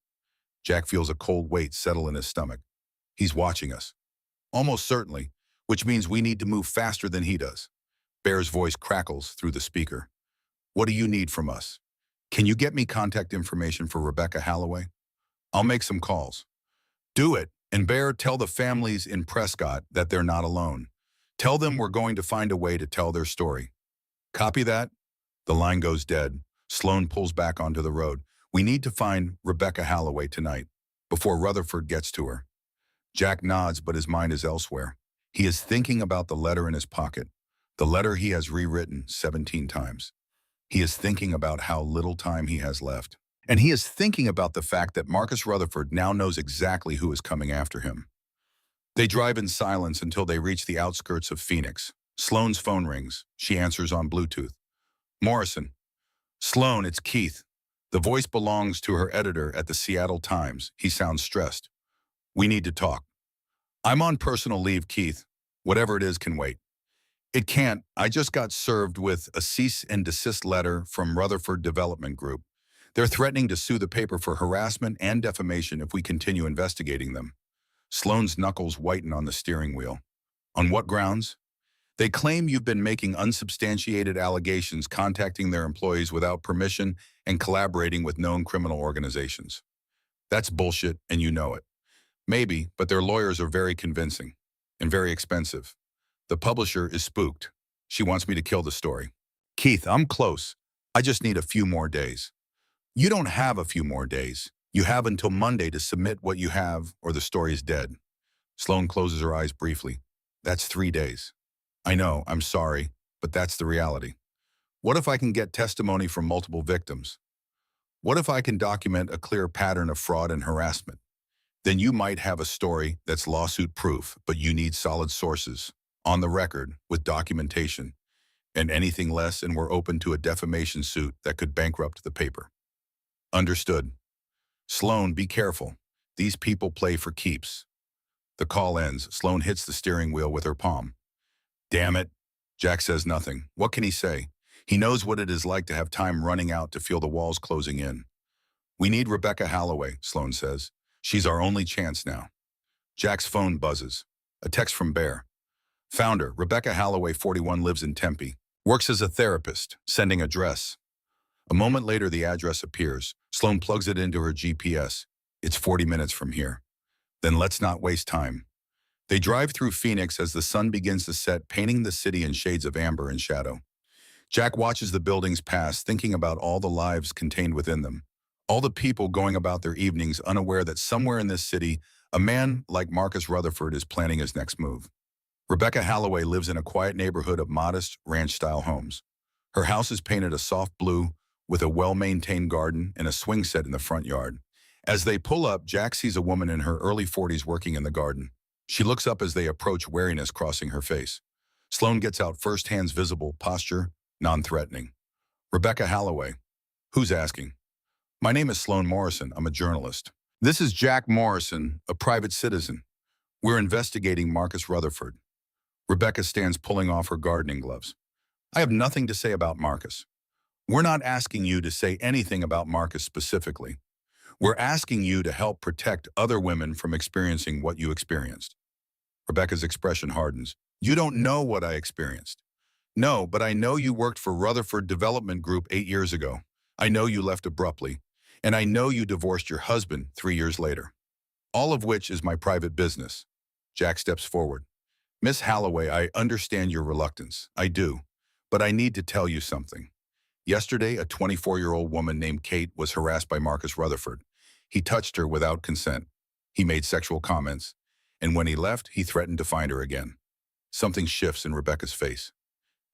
S1: Jack feels a cold weight settle in his stomach. He's watching us. Almost certainly, which means we need to move faster than he does. Bear's voice crackles through the speaker. What do you need from us? Can you get me contact information for Rebecca Holloway? I'll make some calls. Do it, and Bear, tell the families in Prescott that they're not alone. Tell them we're going to find a way to tell their story. Copy that? The line goes dead. Sloan pulls back onto the road. We need to find Rebecca Holloway tonight, before Rutherford gets to her. Jack nods, but his mind is elsewhere. He is thinking about the letter in his pocket, the letter he has rewritten 17 times. He is thinking about how little time he has left. And he is thinking about the fact that Marcus Rutherford now knows exactly who is coming after him. They drive in silence until they reach the outskirts of Phoenix. Sloan's phone rings. She answers on Bluetooth. Morrison. Sloan, it's Keith. The voice belongs to her editor at the Seattle Times. He sounds stressed. We need to talk. I'm on personal leave, Keith. Whatever it is can wait. It can't. I just got served with a cease and desist letter from Rutherford Development Group. They're threatening to sue the paper for harassment and defamation if we continue investigating them. Sloan's knuckles whiten on the steering wheel. On what grounds? They claim you've been making unsubstantiated allegations, contacting their employees without permission, and collaborating with known criminal organizations. That's bullshit, and you know it. Maybe, but their lawyers are very convincing and very expensive. The publisher is spooked. She wants me to kill the story. Keith, I'm close. I just need a few more days. You don't have a few more days. You have until Monday to submit what you have, or the story is dead. Sloan closes her eyes briefly. That's 3 days. I know, I'm sorry, but that's the reality. What if I can get testimony from multiple victims? What if I can document a clear pattern of fraud and harassment? Then you might have a story that's lawsuit proof, but you need solid sources, on the record, with documentation, and anything less and we're open to a defamation suit that could bankrupt the paper. Understood. Sloan, be careful. These people play for keeps. The call ends. Sloan hits the steering wheel with her palm. Damn it. Jack says nothing. What can he say? He knows what it is like to have time running out, to feel the walls closing in. We need Rebecca Holloway, Sloan says. She's our only chance now. Jack's phone buzzes. A text from Bear. Found her. Rebecca Holloway, 41, lives in Tempe. Works as a therapist. Sending address. A moment later, the address appears. Sloan plugs it into her GPS. It's 40 minutes from here. Then let's not waste time. They drive through Phoenix as the sun begins to set, painting the city in shades of amber and shadow. Jack watches the buildings pass, thinking about all the lives contained within them. All the people going about their evenings unaware that somewhere in this city, a man like Marcus Rutherford is planning his next move. Rebecca Holloway lives in a quiet neighborhood of modest, ranch-style homes. Her house is painted a soft blue with a well-maintained garden and a swing set in the front yard. As they pull up, Jack sees a woman in her early 40s working in the garden. She looks up as they approach, wariness crossing her face. Sloan gets out first, hands visible, posture non-threatening. Rebecca Holloway. Who's asking? My name is Sloan Morrison. I'm a journalist. This is Jack Morrison, a private citizen. We're investigating Marcus Rutherford. Rebecca stands, pulling off her gardening gloves. I have nothing to say about Marcus. We're not asking you to say anything about Marcus specifically. We're asking you to help protect other women from experiencing what you experienced. Rebecca's expression hardens. You don't know what I experienced. No, but I know you worked for Rutherford Development Group 8 years ago. I know you left abruptly. And I know you divorced your husband 3 years later. All of which is my private business. Jack steps forward. Miss Holloway, I understand your reluctance. I do. But I need to tell you something. Yesterday, a 24-year-old woman named Kate was harassed by Marcus Rutherford. He touched her without consent. He made sexual comments. And when he left, he threatened to find her again. Something shifts in Rebecca's face.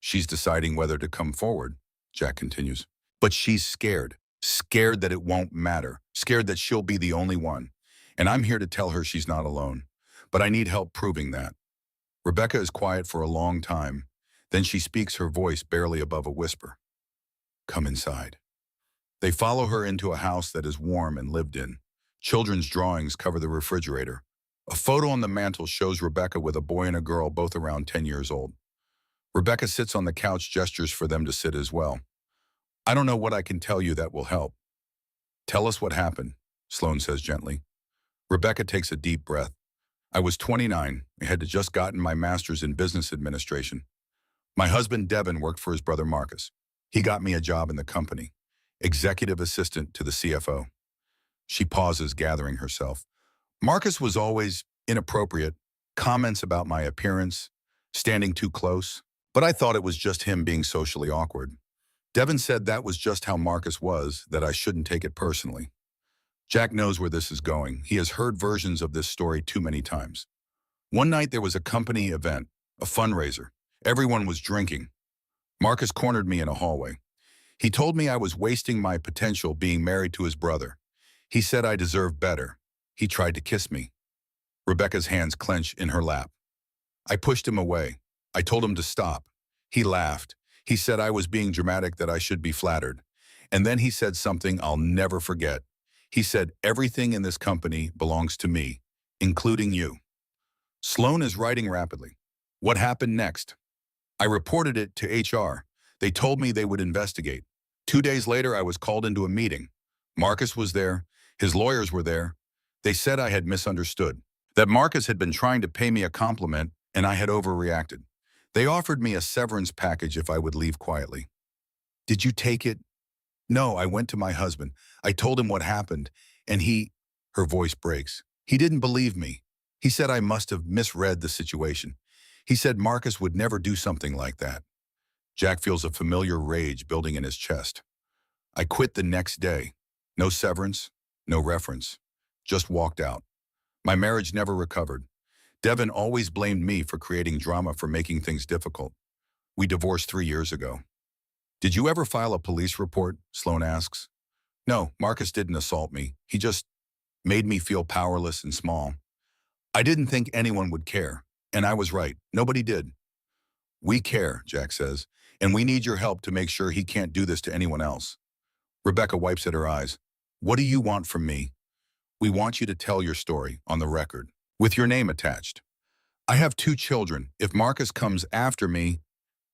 S1: She's deciding whether to come forward, Jack continues. But she's scared. Scared that it won't matter. Scared that she'll be the only one. And I'm here to tell her she's not alone. But I need help proving that. Rebecca is quiet for a long time. Then she speaks, her voice barely above a whisper. Come inside. They follow her into a house that is warm and lived in. Children's drawings cover the refrigerator. A photo on the mantel shows Rebecca with a boy and a girl, both around 10 years old. Rebecca sits on the couch, gestures for them to sit as well. I don't know what I can tell you that will help. Tell us what happened, Sloan says gently. Rebecca takes a deep breath. I was 29. I had just gotten my master's in business administration. My husband, Devin, worked for his brother, Marcus. He got me a job in the company, executive assistant to the CFO. She pauses, gathering herself. Marcus was always inappropriate, comments about my appearance, standing too close. But I thought it was just him being socially awkward. Devin said that was just how Marcus was, that I shouldn't take it personally. Jack knows where this is going. He has heard versions of this story too many times. One night there was a company event, a fundraiser. Everyone was drinking. Marcus cornered me in a hallway. He told me I was wasting my potential being married to his brother. He said I deserved better. He tried to kiss me. Rebecca's hands clench in her lap. I pushed him away. I told him to stop. He laughed. He said I was being dramatic, that I should be flattered. And then he said something I'll never forget. He said, everything in this company belongs to me, including you. Sloan is writing rapidly. What happened next? I reported it to HR. They told me they would investigate. 2 days later, I was called into a meeting. Marcus was there. His lawyers were there. They said I had misunderstood, that Marcus had been trying to pay me a compliment and I had overreacted. They offered me a severance package if I would leave quietly. Did you take it? No, I went to my husband. I told him what happened, and her voice breaks. He didn't believe me. He said I must have misread the situation. He said Marcus would never do something like that. Jack feels a familiar rage building in his chest. I quit the next day. No severance, no reference. Just walked out. My marriage never recovered. Devin always blamed me for creating drama, for making things difficult. We divorced 3 years ago. Did you ever file a police report? Sloan asks. No, Marcus didn't assault me. He just made me feel powerless and small. I didn't think anyone would care, and I was right. Nobody did. We care, Jack says, and we need your help to make sure he can't do this to anyone else. Rebecca wipes at her eyes. What do you want from me? We want you to tell your story on the record, with your name attached. I have 2 children. If Marcus comes after me,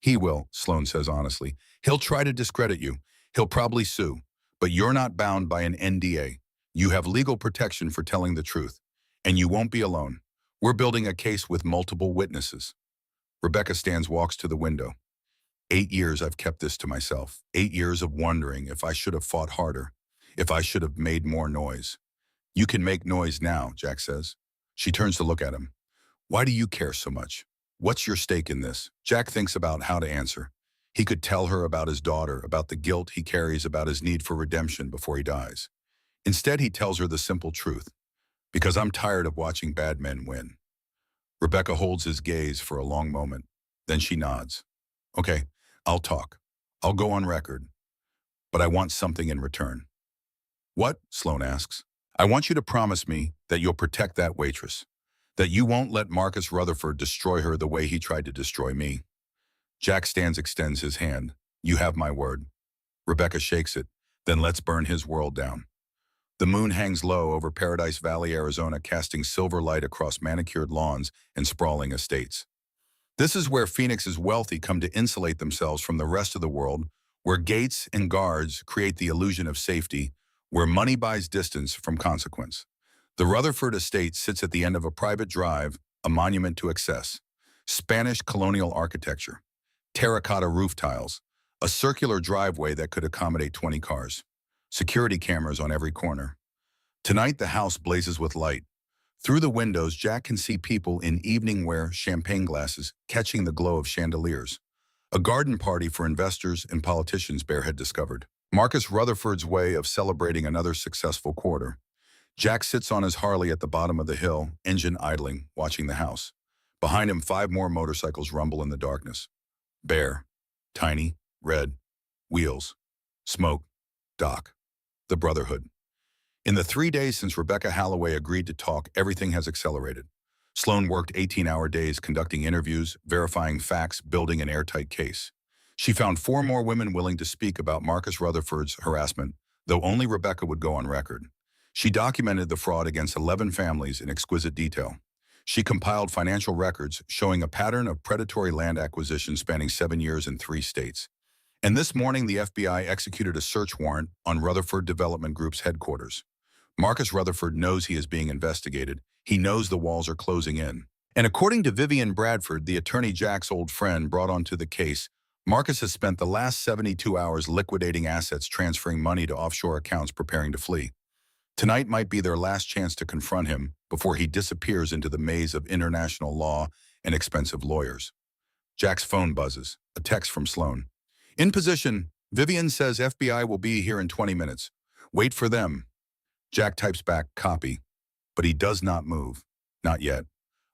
S1: he will, Sloan says honestly. He'll try to discredit you. He'll probably sue. But you're not bound by an NDA. You have legal protection for telling the truth. And you won't be alone. We're building a case with multiple witnesses. Rebecca stands, walks to the window. 8 years I've kept this to myself. 8 years of wondering if I should have fought harder, if I should have made more noise. You can make noise now, Jack says. She turns to look at him. Why do you care so much? What's your stake in this? Jack thinks about how to answer. He could tell her about his daughter, about the guilt he carries, about his need for redemption before he dies. Instead, he tells her the simple truth. Because I'm tired of watching bad men win. Rebecca holds his gaze for a long moment. Then she nods. Okay, I'll talk. I'll go on record. But I want something in return. What? Sloane asks. I want you to promise me that you'll protect that waitress. That you won't let Marcus Rutherford destroy her the way he tried to destroy me. Jack extends his hand. You have my word. Rebecca shakes it. Then let's burn his world down. The moon hangs low over Paradise Valley, Arizona, casting silver light across manicured lawns and sprawling estates. This is where Phoenix's wealthy come to insulate themselves from the rest of the world, where gates and guards create the illusion of safety, where money buys distance from consequence. The Rutherford estate sits at the end of a private drive, a monument to excess. Spanish colonial architecture, terracotta roof tiles, a circular driveway that could accommodate 20 cars. Security cameras on every corner. Tonight, the house blazes with light. Through the windows, Jack can see people in evening wear, champagne glasses, catching the glow of chandeliers. A garden party for investors and politicians, Bear had discovered. Marcus Rutherford's way of celebrating another successful quarter. Jack sits on his Harley at the bottom of the hill, engine idling, watching the house. Behind him, 5 more motorcycles rumble in the darkness. Bear. Tiny. Red. Wheels. Smoke. Doc. The Brotherhood. In the 3 days since Rebecca Holloway agreed to talk, everything has accelerated. Sloane worked 18-hour days conducting interviews, verifying facts, building an airtight case. She found 4 more women willing to speak about Marcus Rutherford's harassment, though only Rebecca would go on record. She documented the fraud against 11 families in exquisite detail. She compiled financial records showing a pattern of predatory land acquisition spanning 7 years in 3 states. And this morning, the FBI executed a search warrant on Rutherford Development Group's headquarters. Marcus Rutherford knows he is being investigated. He knows the walls are closing in. And according to Vivian Bradford, the attorney Jack's old friend brought onto the case, Marcus has spent the last 72 hours liquidating assets, transferring money to offshore accounts, preparing to flee. Tonight might be their last chance to confront him before he disappears into the maze of international law and expensive lawyers. Jack's phone buzzes, a text from Sloane. In position, Vivian says FBI will be here in 20 minutes. Wait for them. Jack types back, copy, but he does not move. Not yet.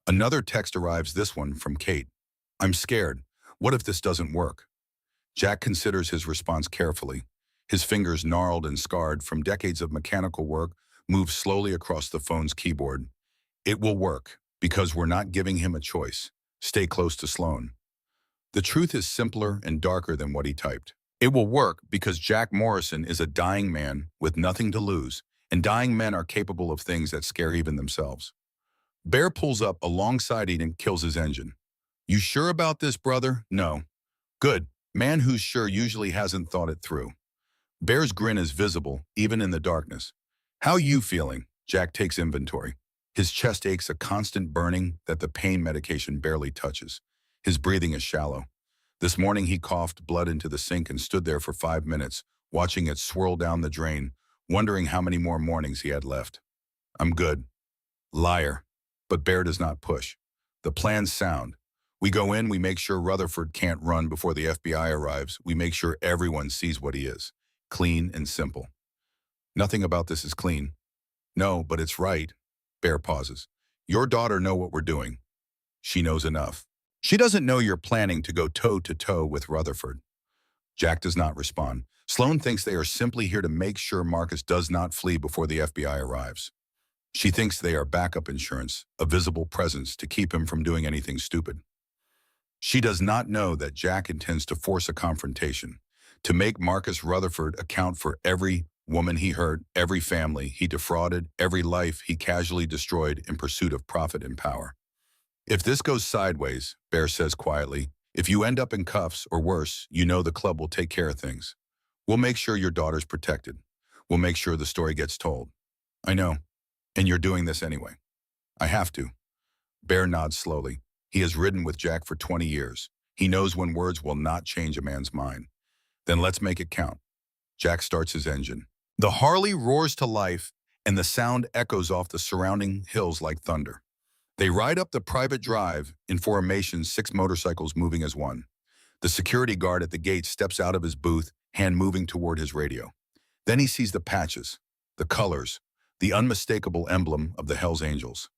S1: Another text arrives, this one from Kate. I'm scared. What if this doesn't work? Jack considers his response carefully. His fingers, gnarled and scarred from decades of mechanical work, move slowly across the phone's keyboard. It will work, because we're not giving him a choice. Stay close to Sloane. The truth is simpler and darker than what he typed. It will work because Jack Morrison is a dying man with nothing to lose, and dying men are capable of things that scare even themselves. Bear pulls up alongside it and kills his engine. You sure about this, brother? No. Good. Man who's sure usually hasn't thought it through. Bear's grin is visible, even in the darkness. How you feeling? Jack takes inventory. His chest aches, a constant burning that the pain medication barely touches. His breathing is shallow. This morning he coughed blood into the sink and stood there for 5 minutes, watching it swirl down the drain, wondering how many more mornings he had left. I'm good. Liar. But Bear does not push. The plan's sound. We go in, we make sure Rutherford can't run before the FBI arrives. We make sure everyone sees what he is. Clean and simple. Nothing about this is clean. No, but it's right. Bear pauses. Your daughter know what we're doing. She knows enough. She doesn't know you're planning to go toe-to-toe with Rutherford. Jack does not respond. Sloane thinks they are simply here to make sure Marcus does not flee before the FBI arrives. She thinks they are backup insurance, a visible presence to keep him from doing anything stupid. She does not know that Jack intends to force a confrontation, to make Marcus Rutherford account for every woman he hurt, every family he defrauded, every life he casually destroyed in pursuit of profit and power. If this goes sideways, Bear says quietly, if you end up in cuffs or worse, you know the club will take care of things. We'll make sure your daughter's protected. We'll make sure the story gets told. I know. And you're doing this anyway. I have to. Bear nods slowly. He has ridden with Jack for 20 years. He knows when words will not change a man's mind. Then let's make it count. Jack starts his engine. The Harley roars to life, and the sound echoes off the surrounding hills like thunder. They ride up the private drive in formation, 6 motorcycles moving as one. The security guard at the gate steps out of his booth, hand moving toward his radio. Then he sees the patches, the colors, the unmistakable emblem of the Hells Angels.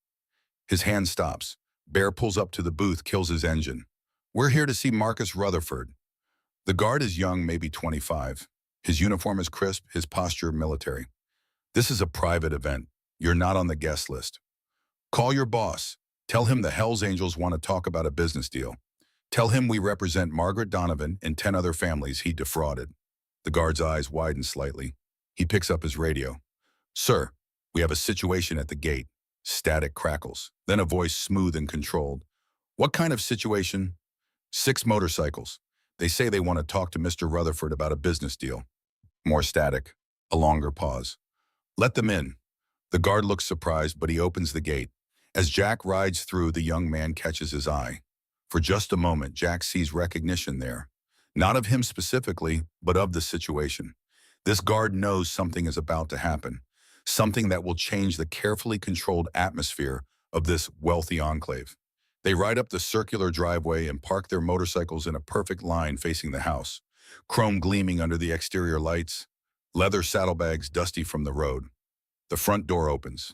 S1: His hand stops. Bear pulls up to the booth, kills his engine. "We're here to see Marcus Rutherford." The guard is young, maybe 25. His uniform is crisp, his posture military. "This is a private event. You're not on the guest list. Call your boss. Tell him the Hells Angels want to talk about a business deal. Tell him we represent Margaret Donovan and 10 other families he defrauded." The guard's eyes widen slightly. He picks up his radio. "Sir, we have a situation at the gate." Static crackles. Then a voice smooth and controlled. "What kind of situation?" "6 motorcycles. They say they want to talk to Mr. Rutherford about a business deal." More static. A longer pause. "Let them in." The guard looks surprised, but he opens the gate. As Jack rides through, the young man catches his eye. For just a moment, Jack sees recognition there. Not of him specifically, but of the situation. This guard knows something is about to happen. Something that will change the carefully controlled atmosphere of this wealthy enclave. They ride up the circular driveway and park their motorcycles in a perfect line facing the house. Chrome gleaming under the exterior lights. Leather saddlebags dusty from the road. The front door opens.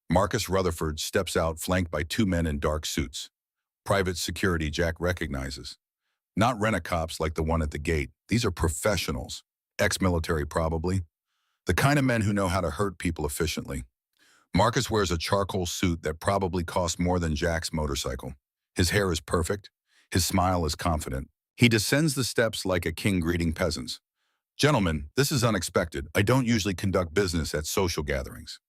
S1: Marcus Rutherford steps out, flanked by 2 men in dark suits. Private security, Jack recognizes. Not rent-a-cops like the one at the gate. These are professionals. Ex-military probably. The kind of men who know how to hurt people efficiently. Marcus wears a charcoal suit that probably cost more than Jack's motorcycle. His hair is perfect. His smile is confident. He descends the steps like a king greeting peasants. "Gentlemen, this is unexpected. I don't usually conduct business at social gatherings."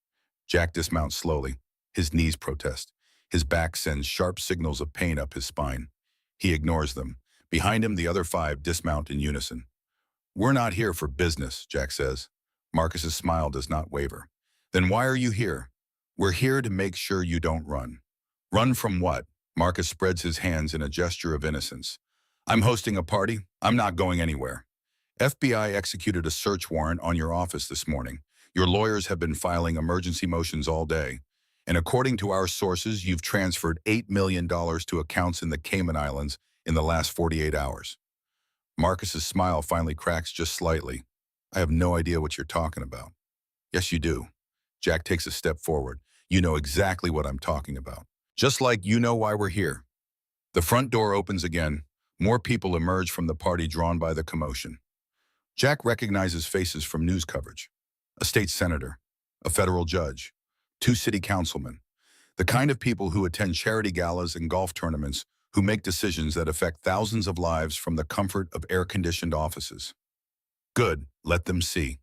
S1: Jack dismounts slowly. His knees protest. His back sends sharp signals of pain up his spine. He ignores them. Behind him, the other 5 dismount in unison. "We're not here for business," Jack says. Marcus's smile does not waver. "Then why are you here?" "We're here to make sure you don't run." "Run from what?" Marcus spreads his hands in a gesture of innocence. "I'm hosting a party. I'm not going anywhere. FBI executed a search warrant on your office this morning. Your lawyers have been filing emergency motions all day. And according to our sources, you've transferred $8 million to accounts in the Cayman Islands in the last 48 hours. Marcus's smile finally cracks just slightly. "I have no idea what you're talking about." "Yes, you do." Jack takes a step forward. "You know exactly what I'm talking about. Just like you know why we're here." The front door opens again. More people emerge from the party, drawn by the commotion. Jack recognizes faces from news coverage. A state senator, a federal judge, 2 city councilmen. The kind of people who attend charity galas and golf tournaments, who make decisions that affect thousands of lives from the comfort of air-conditioned offices. "Good, let them see."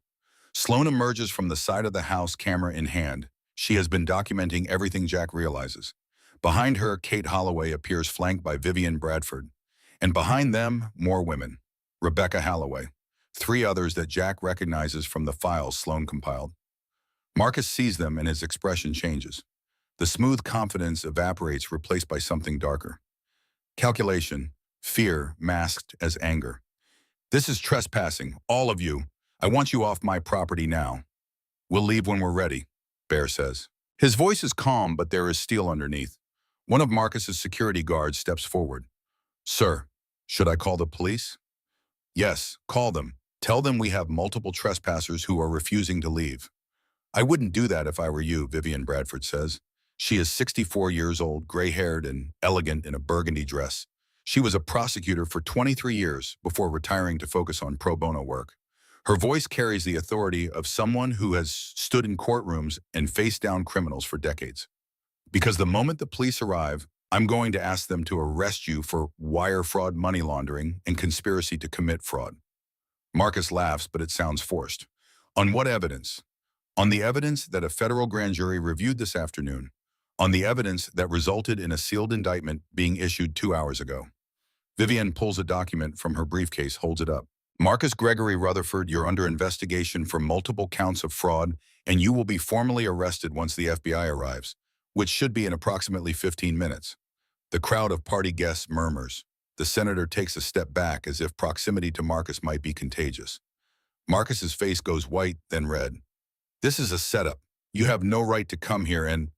S1: Sloan emerges from the side of the house, camera in hand. She has been documenting everything, Jack realizes. Behind her, Kate Holloway appears, flanked by Vivian Bradford. And behind them, more women. Rebecca Holloway. 3 others that Jack recognizes from the files Sloan compiled. Marcus sees them and his expression changes. The smooth confidence evaporates, replaced by something darker. Calculation, fear masked as anger. "This is trespassing, all of you. I want you off my property now." "We'll leave when we're ready," Bear says. His voice is calm, but there is steel underneath. One of Marcus's security guards steps forward. "Sir, should I call the police?" "Yes, call them. Tell them we have multiple trespassers who are refusing to leave." "I wouldn't do that if I were you," Vivian Bradford says. She is 64 years old, gray-haired and elegant in a burgundy dress. She was a prosecutor for 23 years before retiring to focus on pro bono work. Her voice carries the authority of someone who has stood in courtrooms and faced down criminals for decades. "Because the moment the police arrive, I'm going to ask them to arrest you for wire fraud, money laundering, and conspiracy to commit fraud." Marcus laughs, but it sounds forced. "On what evidence?" "On the evidence that a federal grand jury reviewed this afternoon. On the evidence that resulted in a sealed indictment being issued 2 hours ago." Vivian pulls a document from her briefcase, holds it up. "Marcus Gregory Rutherford, you're under investigation for multiple counts of fraud, and you will be formally arrested once the FBI arrives, which should be in approximately 15 minutes. The crowd of party guests murmurs. The senator takes a step back, as if proximity to Marcus might be contagious. Marcus's face goes white, then red. "This is a setup. You have no right to come here and..."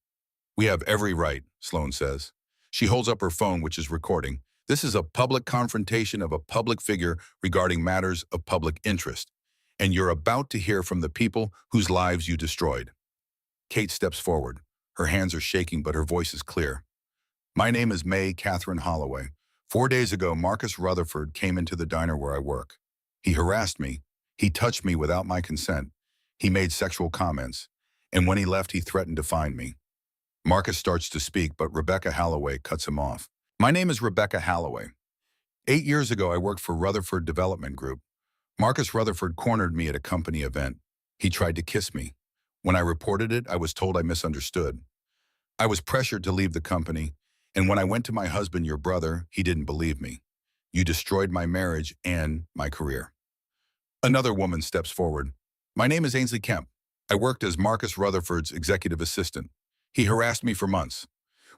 S1: We have every right, Sloan says. She holds up her phone, which is recording. This is a public confrontation of a public figure regarding matters of public interest, and you're about to hear from the people whose lives you destroyed. Kate steps forward. Her hands are shaking, but her voice is clear. My name is May Catherine Holloway. 4 days ago, Marcus Rutherford came into the diner where I work. He harassed me. He touched me without my consent. He made sexual comments. And when he left, he threatened to fine me. Marcus starts to speak, but Rebecca Holloway cuts him off. My name is Rebecca Holloway. 8 years ago, I worked for Rutherford Development Group. Marcus Rutherford cornered me at a company event. He tried to kiss me. When I reported it, I was told I misunderstood. I was pressured to leave the company, and when I went to my husband, your brother, he didn't believe me. You destroyed my marriage and my career. Another woman steps forward. My name is Ainsley Kemp. I worked as Marcus Rutherford's executive assistant. He harassed me for months.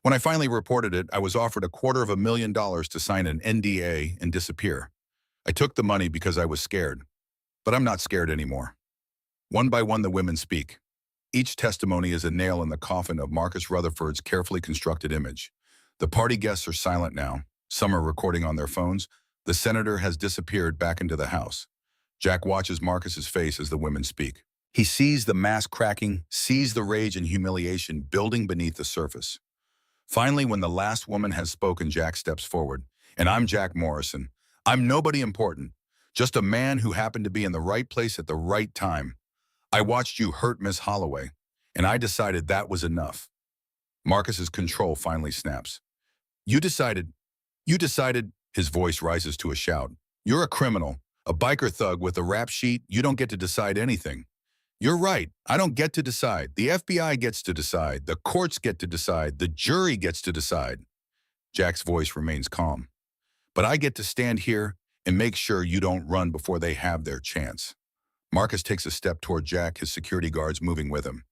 S1: When I finally reported it, I was offered $250,000 to sign an NDA and disappear. I took the money because I was scared. But I'm not scared anymore. One by one, the women speak. Each testimony is a nail in the coffin of Marcus Rutherford's carefully constructed image. The party guests are silent now. Some are recording on their phones. The senator has disappeared back into the house. Jack watches Marcus's face as the women speak. He sees the mask cracking, sees the rage and humiliation building beneath the surface. Finally, when the last woman has spoken, Jack steps forward. And I'm Jack Morrison. I'm nobody important, just a man who happened to be in the right place at the right time. I watched you hurt Miss Holloway, and I decided that was enough. Marcus's control finally snaps. You decided, his voice rises to a shout. You're a criminal, a biker thug with a rap sheet. You don't get to decide anything. You're right. I don't get to decide. The FBI gets to decide. The courts get to decide. The jury gets to decide. Jack's voice remains calm. But I get to stand here and make sure you don't run before they have their chance. Marcus takes a step toward Jack, his security guards moving with him.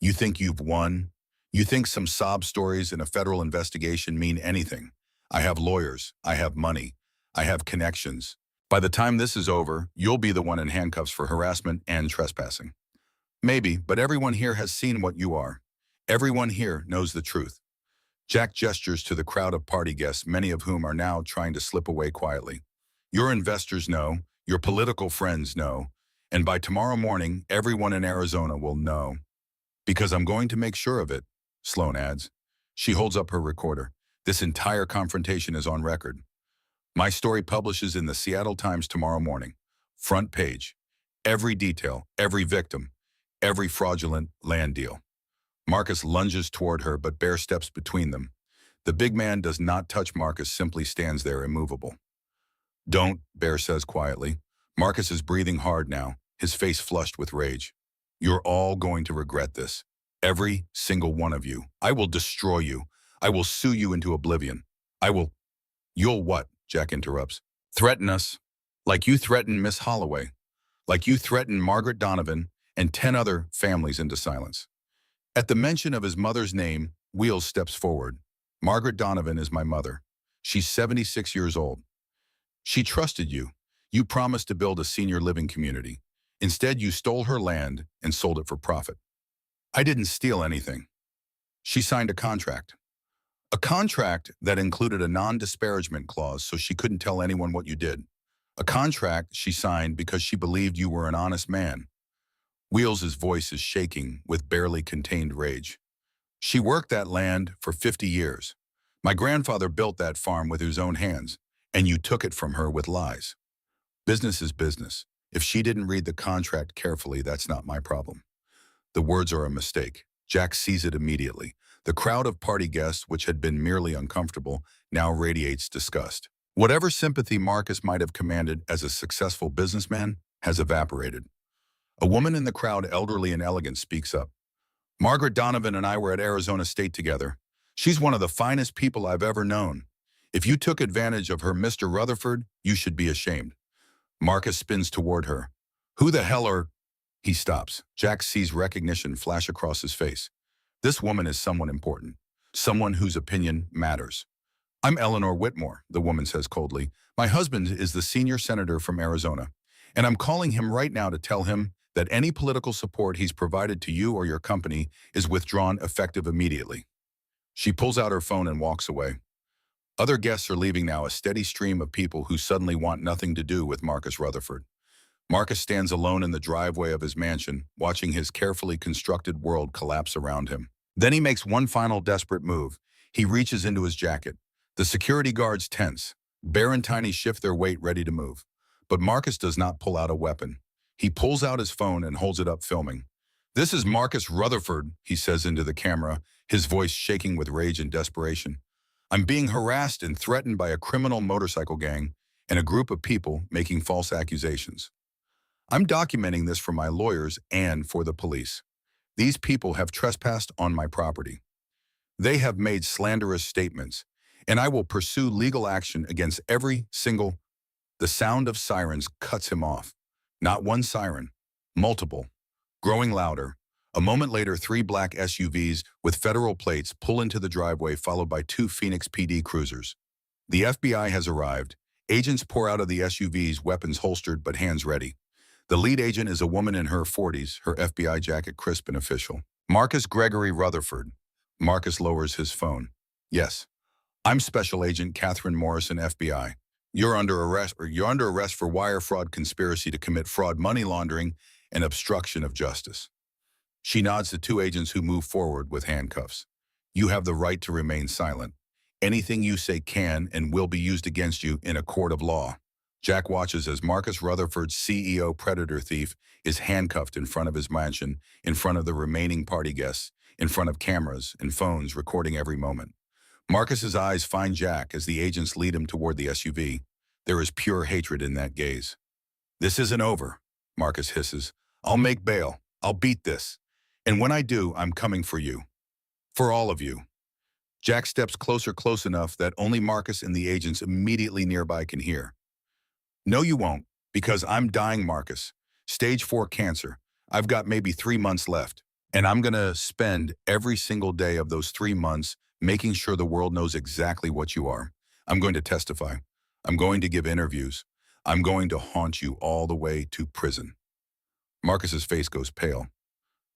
S1: You think you've won? You think some sob stories in a federal investigation mean anything? I have lawyers. I have money. I have connections. By the time this is over, you'll be the one in handcuffs for harassment and trespassing. Maybe, but everyone here has seen what you are. Everyone here knows the truth. Jack gestures to the crowd of party guests, many of whom are now trying to slip away quietly. Your investors know, your political friends know, and by tomorrow morning, everyone in Arizona will know. Because I'm going to make sure of it, Sloan adds. She holds up her recorder. This entire confrontation is on record. My story publishes in the Seattle Times tomorrow morning. Front page. Every detail, every victim, every fraudulent land deal. Marcus lunges toward her, but Bear steps between them. The big man does not touch Marcus, simply stands there immovable. Don't, Bear says quietly. Marcus is breathing hard now, his face flushed with rage. You're all going to regret this. Every single one of you. I will destroy you. I will sue you into oblivion. You'll what? Jack interrupts. Threaten us. Like you threatened Miss Holloway. Like you threatened Margaret Donovan and 10 other families into silence. At the mention of his mother's name, Wheels steps forward. Margaret Donovan is my mother. She's 76 years old. She trusted you. You promised to build a senior living community. Instead, you stole her land and sold it for profit. I didn't steal anything. She signed a contract. A contract that included a non-disparagement clause so she couldn't tell anyone what you did. A contract she signed because she believed you were an honest man. Wheels' voice is shaking with barely contained rage. She worked that land for 50 years. My grandfather built that farm with his own hands, and you took it from her with lies. Business is business. If she didn't read the contract carefully, that's not my problem. The words are a mistake. Jack sees it immediately. The crowd of party guests, which had been merely uncomfortable, now radiates disgust. Whatever sympathy Marcus might have commanded as a successful businessman has evaporated. A woman in the crowd, elderly and elegant, speaks up. Margaret Donovan and I were at Arizona State together. She's one of the finest people I've ever known. If you took advantage of her, Mr. Rutherford, you should be ashamed. Marcus spins toward her. Who the hell are... He stops. Jack sees recognition flash across his face. This woman is someone important. Someone whose opinion matters. I'm Eleanor Whitmore, the woman says coldly. My husband is the senior senator from Arizona, and I'm calling him right now to tell him that any political support he's provided to you or your company is withdrawn effective immediately. She pulls out her phone and walks away. Other guests are leaving now, a steady stream of people who suddenly want nothing to do with Marcus Rutherford. Marcus stands alone in the driveway of his mansion, watching his carefully constructed world collapse around him. Then he makes one final desperate move. He reaches into his jacket. The security guards tense. Bear and Tiny shift their weight, ready to move. But Marcus does not pull out a weapon. He pulls out his phone and holds it up, filming. "This is Marcus Rutherford," he says into the camera, his voice shaking with rage and desperation. "I'm being harassed and threatened by a criminal motorcycle gang and a group of people making false accusations. I'm documenting this for my lawyers and for the police. These people have trespassed on my property. They have made slanderous statements, and I will pursue legal action against every single—" The sound of sirens cuts him off. Not one siren, multiple, growing louder. A moment later, 3 black SUVs with federal plates pull into the driveway, followed by 2 Phoenix PD cruisers. The FBI has arrived. Agents pour out of the SUVs, weapons holstered but hands ready. The lead agent is a woman in her 40s, her FBI jacket crisp and official. "Marcus Gregory Rutherford." Marcus lowers his phone. "Yes, I'm Special Agent Catherine Morrison, FBI. You're under arrest for wire fraud, conspiracy to commit fraud, money laundering, and obstruction of justice." She nods to 2 agents who move forward with handcuffs. "You have the right to remain silent. Anything you say can and will be used against you in a court of law." Jack watches as Marcus Rutherford's CEO predator thief is handcuffed in front of his mansion, in front of the remaining party guests, in front of cameras and phones recording every moment. Marcus's eyes find Jack as the agents lead him toward the SUV. There is pure hatred in that gaze. "This isn't over," Marcus hisses. "I'll make bail. I'll beat this. And when I do, I'm coming for you. For all of you." Jack steps closer, close enough that only Marcus and the agents immediately nearby can hear. "No, you won't, because I'm dying, Marcus. Stage 4 cancer. I've got maybe 3 months left. And I'm gonna spend every single day of those 3 months making sure the world knows exactly what you are. I'm going to testify. I'm going to give interviews. I'm going to haunt you all the way to prison." Marcus's face goes pale.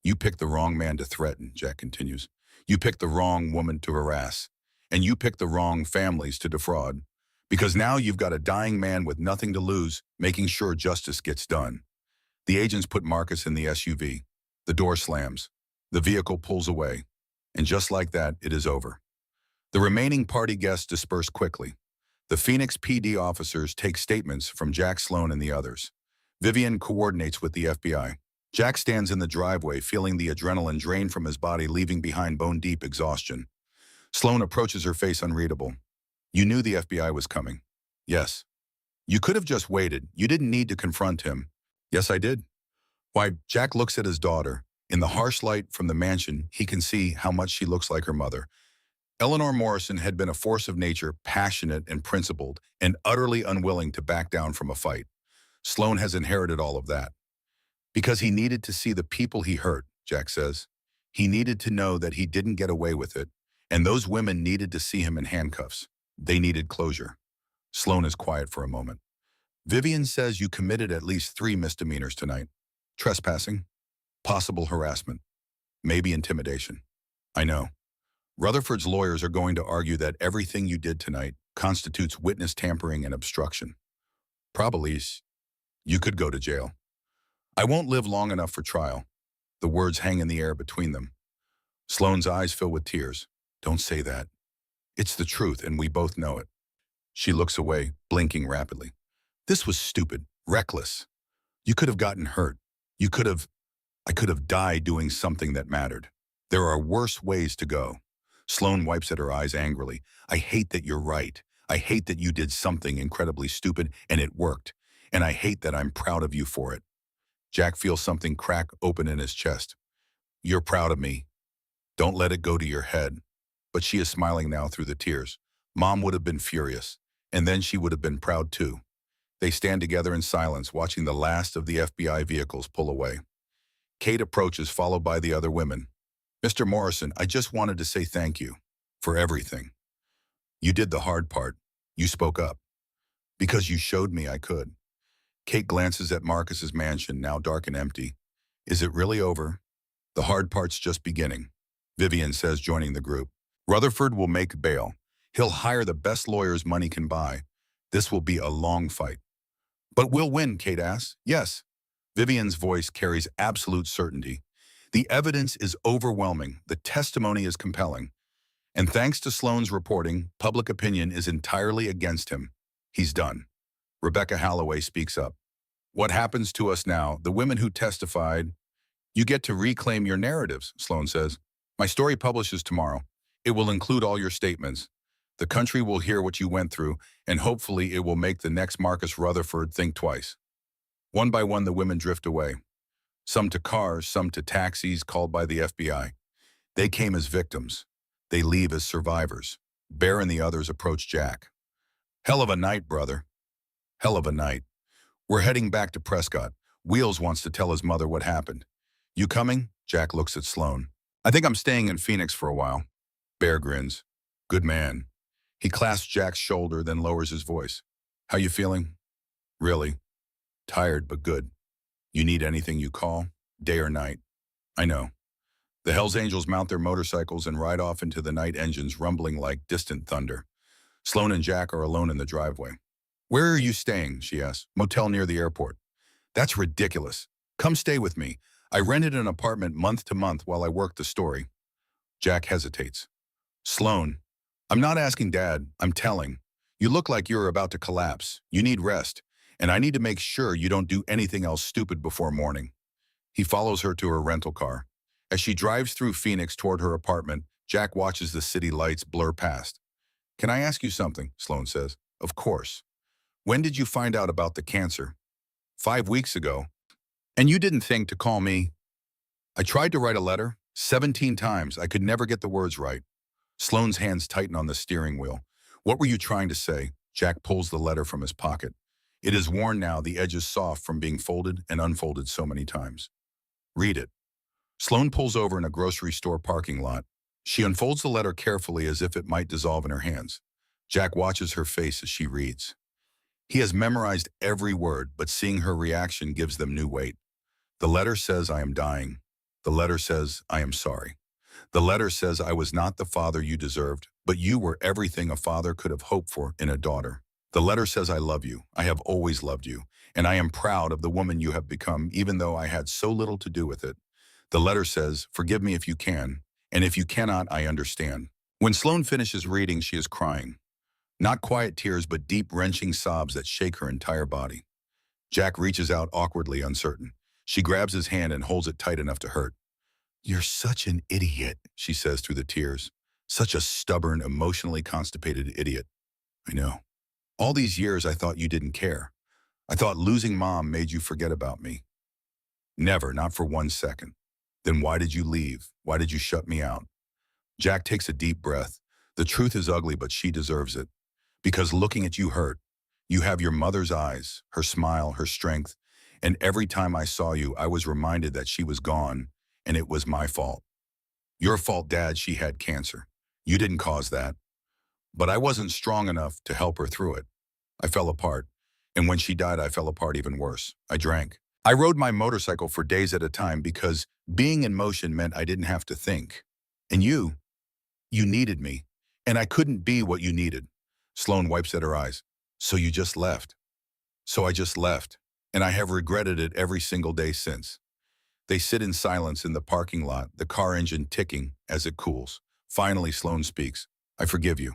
S1: "You picked the wrong man to threaten," Jack continues. "You picked the wrong woman to harass. And you picked the wrong families to defraud. Because now you've got a dying man with nothing to lose, making sure justice gets done." The agents put Marcus in the SUV. The door slams. The vehicle pulls away. And just like that, it is over. The remaining party guests disperse quickly. The Phoenix PD officers take statements from Jack, Sloan, and the others. Vivian coordinates with the FBI. Jack stands in the driveway, feeling the adrenaline drain from his body, leaving behind bone-deep exhaustion. Sloan approaches, her face unreadable. "You knew the FBI was coming." "Yes." "You could have just waited. You didn't need to confront him." "Yes, I did." "Why?" Jack looks at his daughter. In the harsh light from the mansion, he can see how much she looks like her mother. Eleanor Morrison had been a force of nature, passionate and principled, and utterly unwilling to back down from a fight. Sloan has inherited all of that. "Because he needed to see the people he hurt," Jack says. "He needed to know that he didn't get away with it, and those women needed to see him in handcuffs. They needed closure." Sloan is quiet for a moment. "Vivian says you committed at least 3 misdemeanors tonight. Trespassing, possible harassment, maybe intimidation." "I know. Rutherford's lawyers are going to argue that everything you did tonight constitutes witness tampering and obstruction. Probably you could go to jail." "I won't live long enough for trial." The words hang in the air between them. Sloane's eyes fill with tears. "Don't say that. It's the truth, and we both know it." She looks away, blinking rapidly. "This was stupid, reckless. You could have gotten hurt. I could have died doing something that mattered. There are worse ways to go." Sloan wipes at her eyes angrily. "I hate that you're right. I hate that you did something incredibly stupid and it worked. And I hate that I'm proud of you for it." Jack feels something crack open in his chest. "You're proud of me. Don't let it go to your head." But she is smiling now through the tears. Mom would have been furious, and then she would have been proud too. They stand together in silence, watching the last of the FBI vehicles pull away. Kate approaches, followed by the other women. "Mr. Morrison, I just wanted to say thank you for everything. You did the hard part. You spoke up. Because you showed me I could." Kate glances at Marcus's mansion, now dark and empty. "Is it really over?" "The hard part's just beginning," Vivian says, joining the group. Rutherford will make bail. He'll hire the best lawyers money can buy. This will be a long fight. But we'll win, Kate asks. Yes. Vivian's voice carries absolute certainty. The evidence is overwhelming. The testimony is compelling. And thanks to Sloane's reporting, public opinion is entirely against him. He's done. Rebecca Holloway speaks up. What happens to us now, the women who testified? You get to reclaim your narratives, Sloane says. My story publishes tomorrow. It will include all your statements. The country will hear what you went through, and hopefully it will make the next Marcus Rutherford think twice. One by one, the women drift away. Some to cars, some to taxis called by the FBI. They came as victims. They leave as survivors. Bear and the others approach Jack. Hell of a night, brother. Hell of a night. We're heading back to Prescott. Wheels wants to tell his mother what happened. You coming? Jack looks at Sloane. I think I'm staying in Phoenix for a while. Bear grins. Good man. He clasps Jack's shoulder, then lowers his voice. How you feeling? Really? Tired, but good. You need anything you call, day or night. I know. The Hells Angels mount their motorcycles and ride off into the night, engines rumbling like distant thunder. Sloane and Jack are alone in the driveway. Where are you staying? She asks. Motel near the airport. That's ridiculous. Come stay with me. I rented an apartment month to month while I worked the story. Jack hesitates. Sloane, I'm not asking Dad, I'm telling. You look like you're about to collapse. You need rest, and I need to make sure you don't do anything else stupid before morning. He follows her to her rental car. As she drives through Phoenix toward her apartment, Jack watches the city lights blur past. Can I ask you something? Sloane says. Of course. When did you find out about the cancer? 5 weeks ago. And you didn't think to call me? I tried to write a letter 17 times. I could never get the words right. Sloane's hands tighten on the steering wheel. What were you trying to say? Jack pulls the letter from his pocket. It is worn now, the edges soft from being folded and unfolded so many times. Read it. Sloane pulls over in a grocery store parking lot. She unfolds the letter carefully as if it might dissolve in her hands. Jack watches her face as she reads. He has memorized every word, but seeing her reaction gives them new weight. The letter says, I am dying. The letter says, I am sorry. The letter says, I was not the father you deserved, but you were everything a father could have hoped for in a daughter. The letter says, I love you. I have always loved you, and I am proud of the woman you have become, even though I had so little to do with it. The letter says, forgive me if you can, and if you cannot, I understand. When Sloane finishes reading, she is crying. Not quiet tears, but deep, wrenching sobs that shake her entire body. Jack reaches out awkwardly, uncertain. She grabs his hand and holds it tight enough to hurt. You're such an idiot, she says through the tears. Such a stubborn, emotionally constipated idiot. I know. All these years I thought you didn't care. I thought losing Mom made you forget about me. Never, not for 1 second. Then why did you leave? Why did you shut me out? Jack takes a deep breath. The truth is ugly, but she deserves it. Because looking at you hurt. You have your mother's eyes, her smile, her strength. And every time I saw you, I was reminded that she was gone, and it was my fault. Your fault, Dad, she had cancer. You didn't cause that. But I wasn't strong enough to help her through it. I fell apart. And when she died, I fell apart even worse. I drank. I rode my motorcycle for days at a time because being in motion meant I didn't have to think. And you needed me. And I couldn't be what you needed. Sloane wipes at her eyes. So you just left. So I just left. And I have regretted it every single day since. They sit in silence in the parking lot, the car engine ticking as it cools. Finally, Sloane speaks. I forgive you.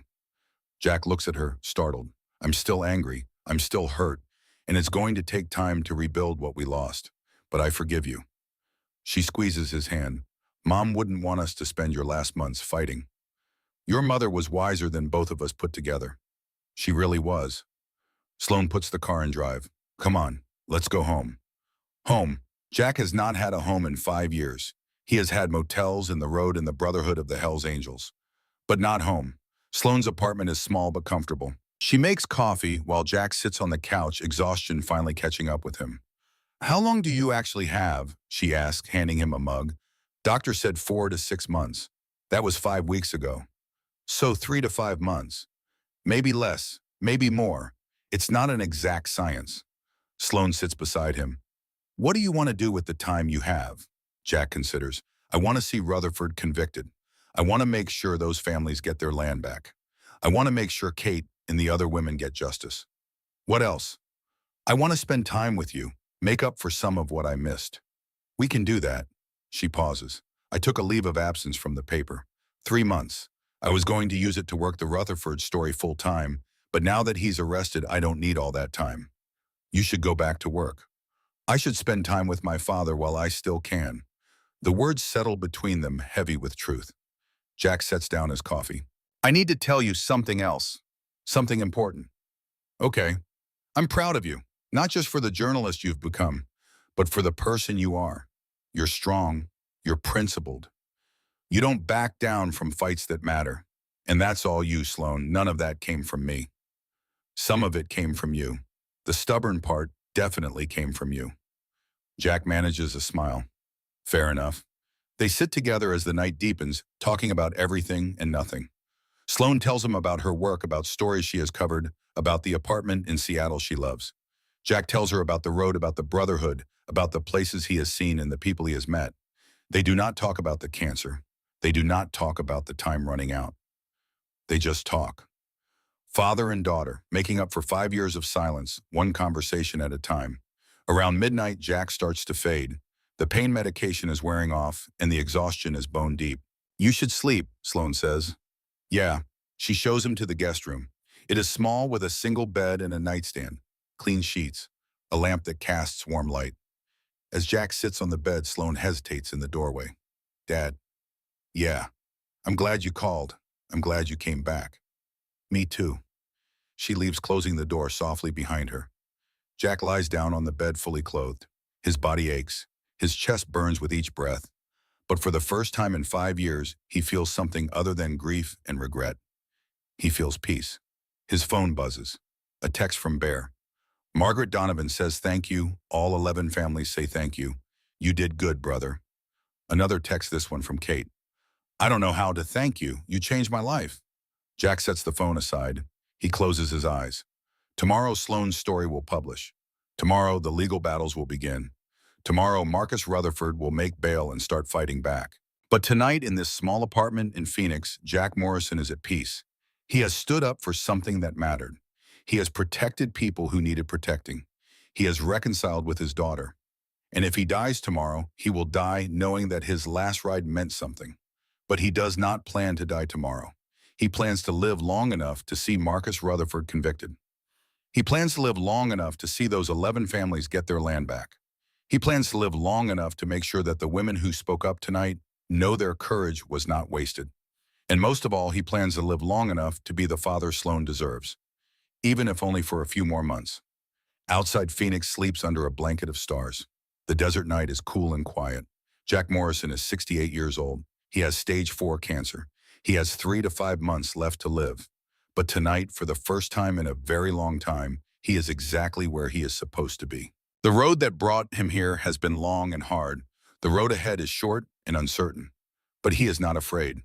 S1: Jack looks at her, startled. I'm still angry. I'm still hurt. And it's going to take time to rebuild what we lost. But I forgive you. She squeezes his hand. Mom wouldn't want us to spend your last months fighting. Your mother was wiser than both of us put together. She really was. Sloane puts the car in drive. Come on, let's go home. Home. Jack has not had a home in 5 years. He has had motels in the road and the brotherhood of the Hells Angels. But not home. Sloane's apartment is small but comfortable. She makes coffee while Jack sits on the couch, exhaustion finally catching up with him. How long do you actually have? She asks, handing him a mug. Doctor said 4 to 6 months. That was 5 weeks ago. So 3 to 5 months. Maybe less, maybe more. It's not an exact science. Sloane sits beside him. What do you want to do with the time you have? Jack considers. I want to see Rutherford convicted. I want to make sure those families get their land back. I want to make sure Kate and the other women get justice. What else? I want to spend time with you, make up for some of what I missed. We can do that. She pauses. I took a leave of absence from the paper. 3 months. I was going to use it to work the Rutherford story full time, but now that he's arrested, I don't need all that time. You should go back to work. I should spend time with my father while I still can. The words settle between them, heavy with truth. Jack sets down his coffee. I need to tell you something else. Something important. Okay. I'm proud of you, not just for the journalist you've become, but for the person you are. You're strong. You're principled. You don't back down from fights that matter. And that's all you, Sloan. None of that came from me. Some of it came from you. The stubborn part definitely came from you. Jack manages a smile. Fair enough. They sit together as the night deepens, talking about everything and nothing. Sloan tells him about her work, about stories she has covered, about the apartment in Seattle she loves. Jack tells her about the road, about the brotherhood, about the places he has seen and the people he has met. They do not talk about the cancer. They do not talk about the time running out. They just talk. Father and daughter, making up for 5 years of silence, one conversation at a time. Around midnight, Jack starts to fade. The pain medication is wearing off, and the exhaustion is bone deep. You should sleep, Sloan says. Yeah. She shows him to the guest room. It is small with a single bed and a nightstand, clean sheets, a lamp that casts warm light. As Jack sits on the bed, Sloan hesitates in the doorway. Dad. Yeah. I'm glad you called. I'm glad you came back. Me too. She leaves, closing the door softly behind her. Jack lies down on the bed fully clothed. His body aches. His chest burns with each breath. But for the first time in 5 years, he feels something other than grief and regret. He feels peace. His phone buzzes. A text from Bear. Margaret Donovan says thank you. All 11 families say thank you. You did good, brother. Another text, this one from Kate. I don't know how to thank you. You changed my life. Jack sets the phone aside. He closes his eyes. Tomorrow, Sloan's story will publish. Tomorrow, the legal battles will begin. Tomorrow, Marcus Rutherford will make bail and start fighting back. But tonight, in this small apartment in Phoenix, Jack Morrison is at peace. He has stood up for something that mattered. He has protected people who needed protecting. He has reconciled with his daughter. And if he dies tomorrow, he will die knowing that his last ride meant something. But he does not plan to die tomorrow. He plans to live long enough to see Marcus Rutherford convicted. He plans to live long enough to see those 11 families get their land back. He plans to live long enough to make sure that the women who spoke up tonight know their courage was not wasted. And most of all, he plans to live long enough to be the father Sloan deserves, even if only for a few more months. Outside, Phoenix sleeps under a blanket of stars. The desert night is cool and quiet. Jack Morrison is 68 years old. He has stage 4 cancer. He has 3 to 5 months left to live. But tonight, for the first time in a very long time, he is exactly where he is supposed to be. The road that brought him here has been long and hard. The road ahead is short and uncertain. But he is not afraid.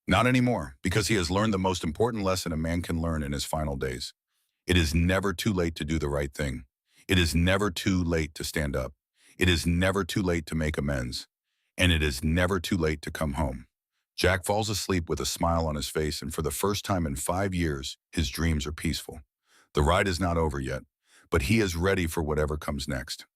S1: Not anymore, because he has learned the most important lesson a man can learn in his final days. It is never too late to do the right thing. It is never too late to stand up. It is never too late to make amends. And it is never too late to come home. Jack falls asleep with a smile on his face, and for the first time in 5 years, his dreams are peaceful. The ride is not over yet, but he is ready for whatever comes next.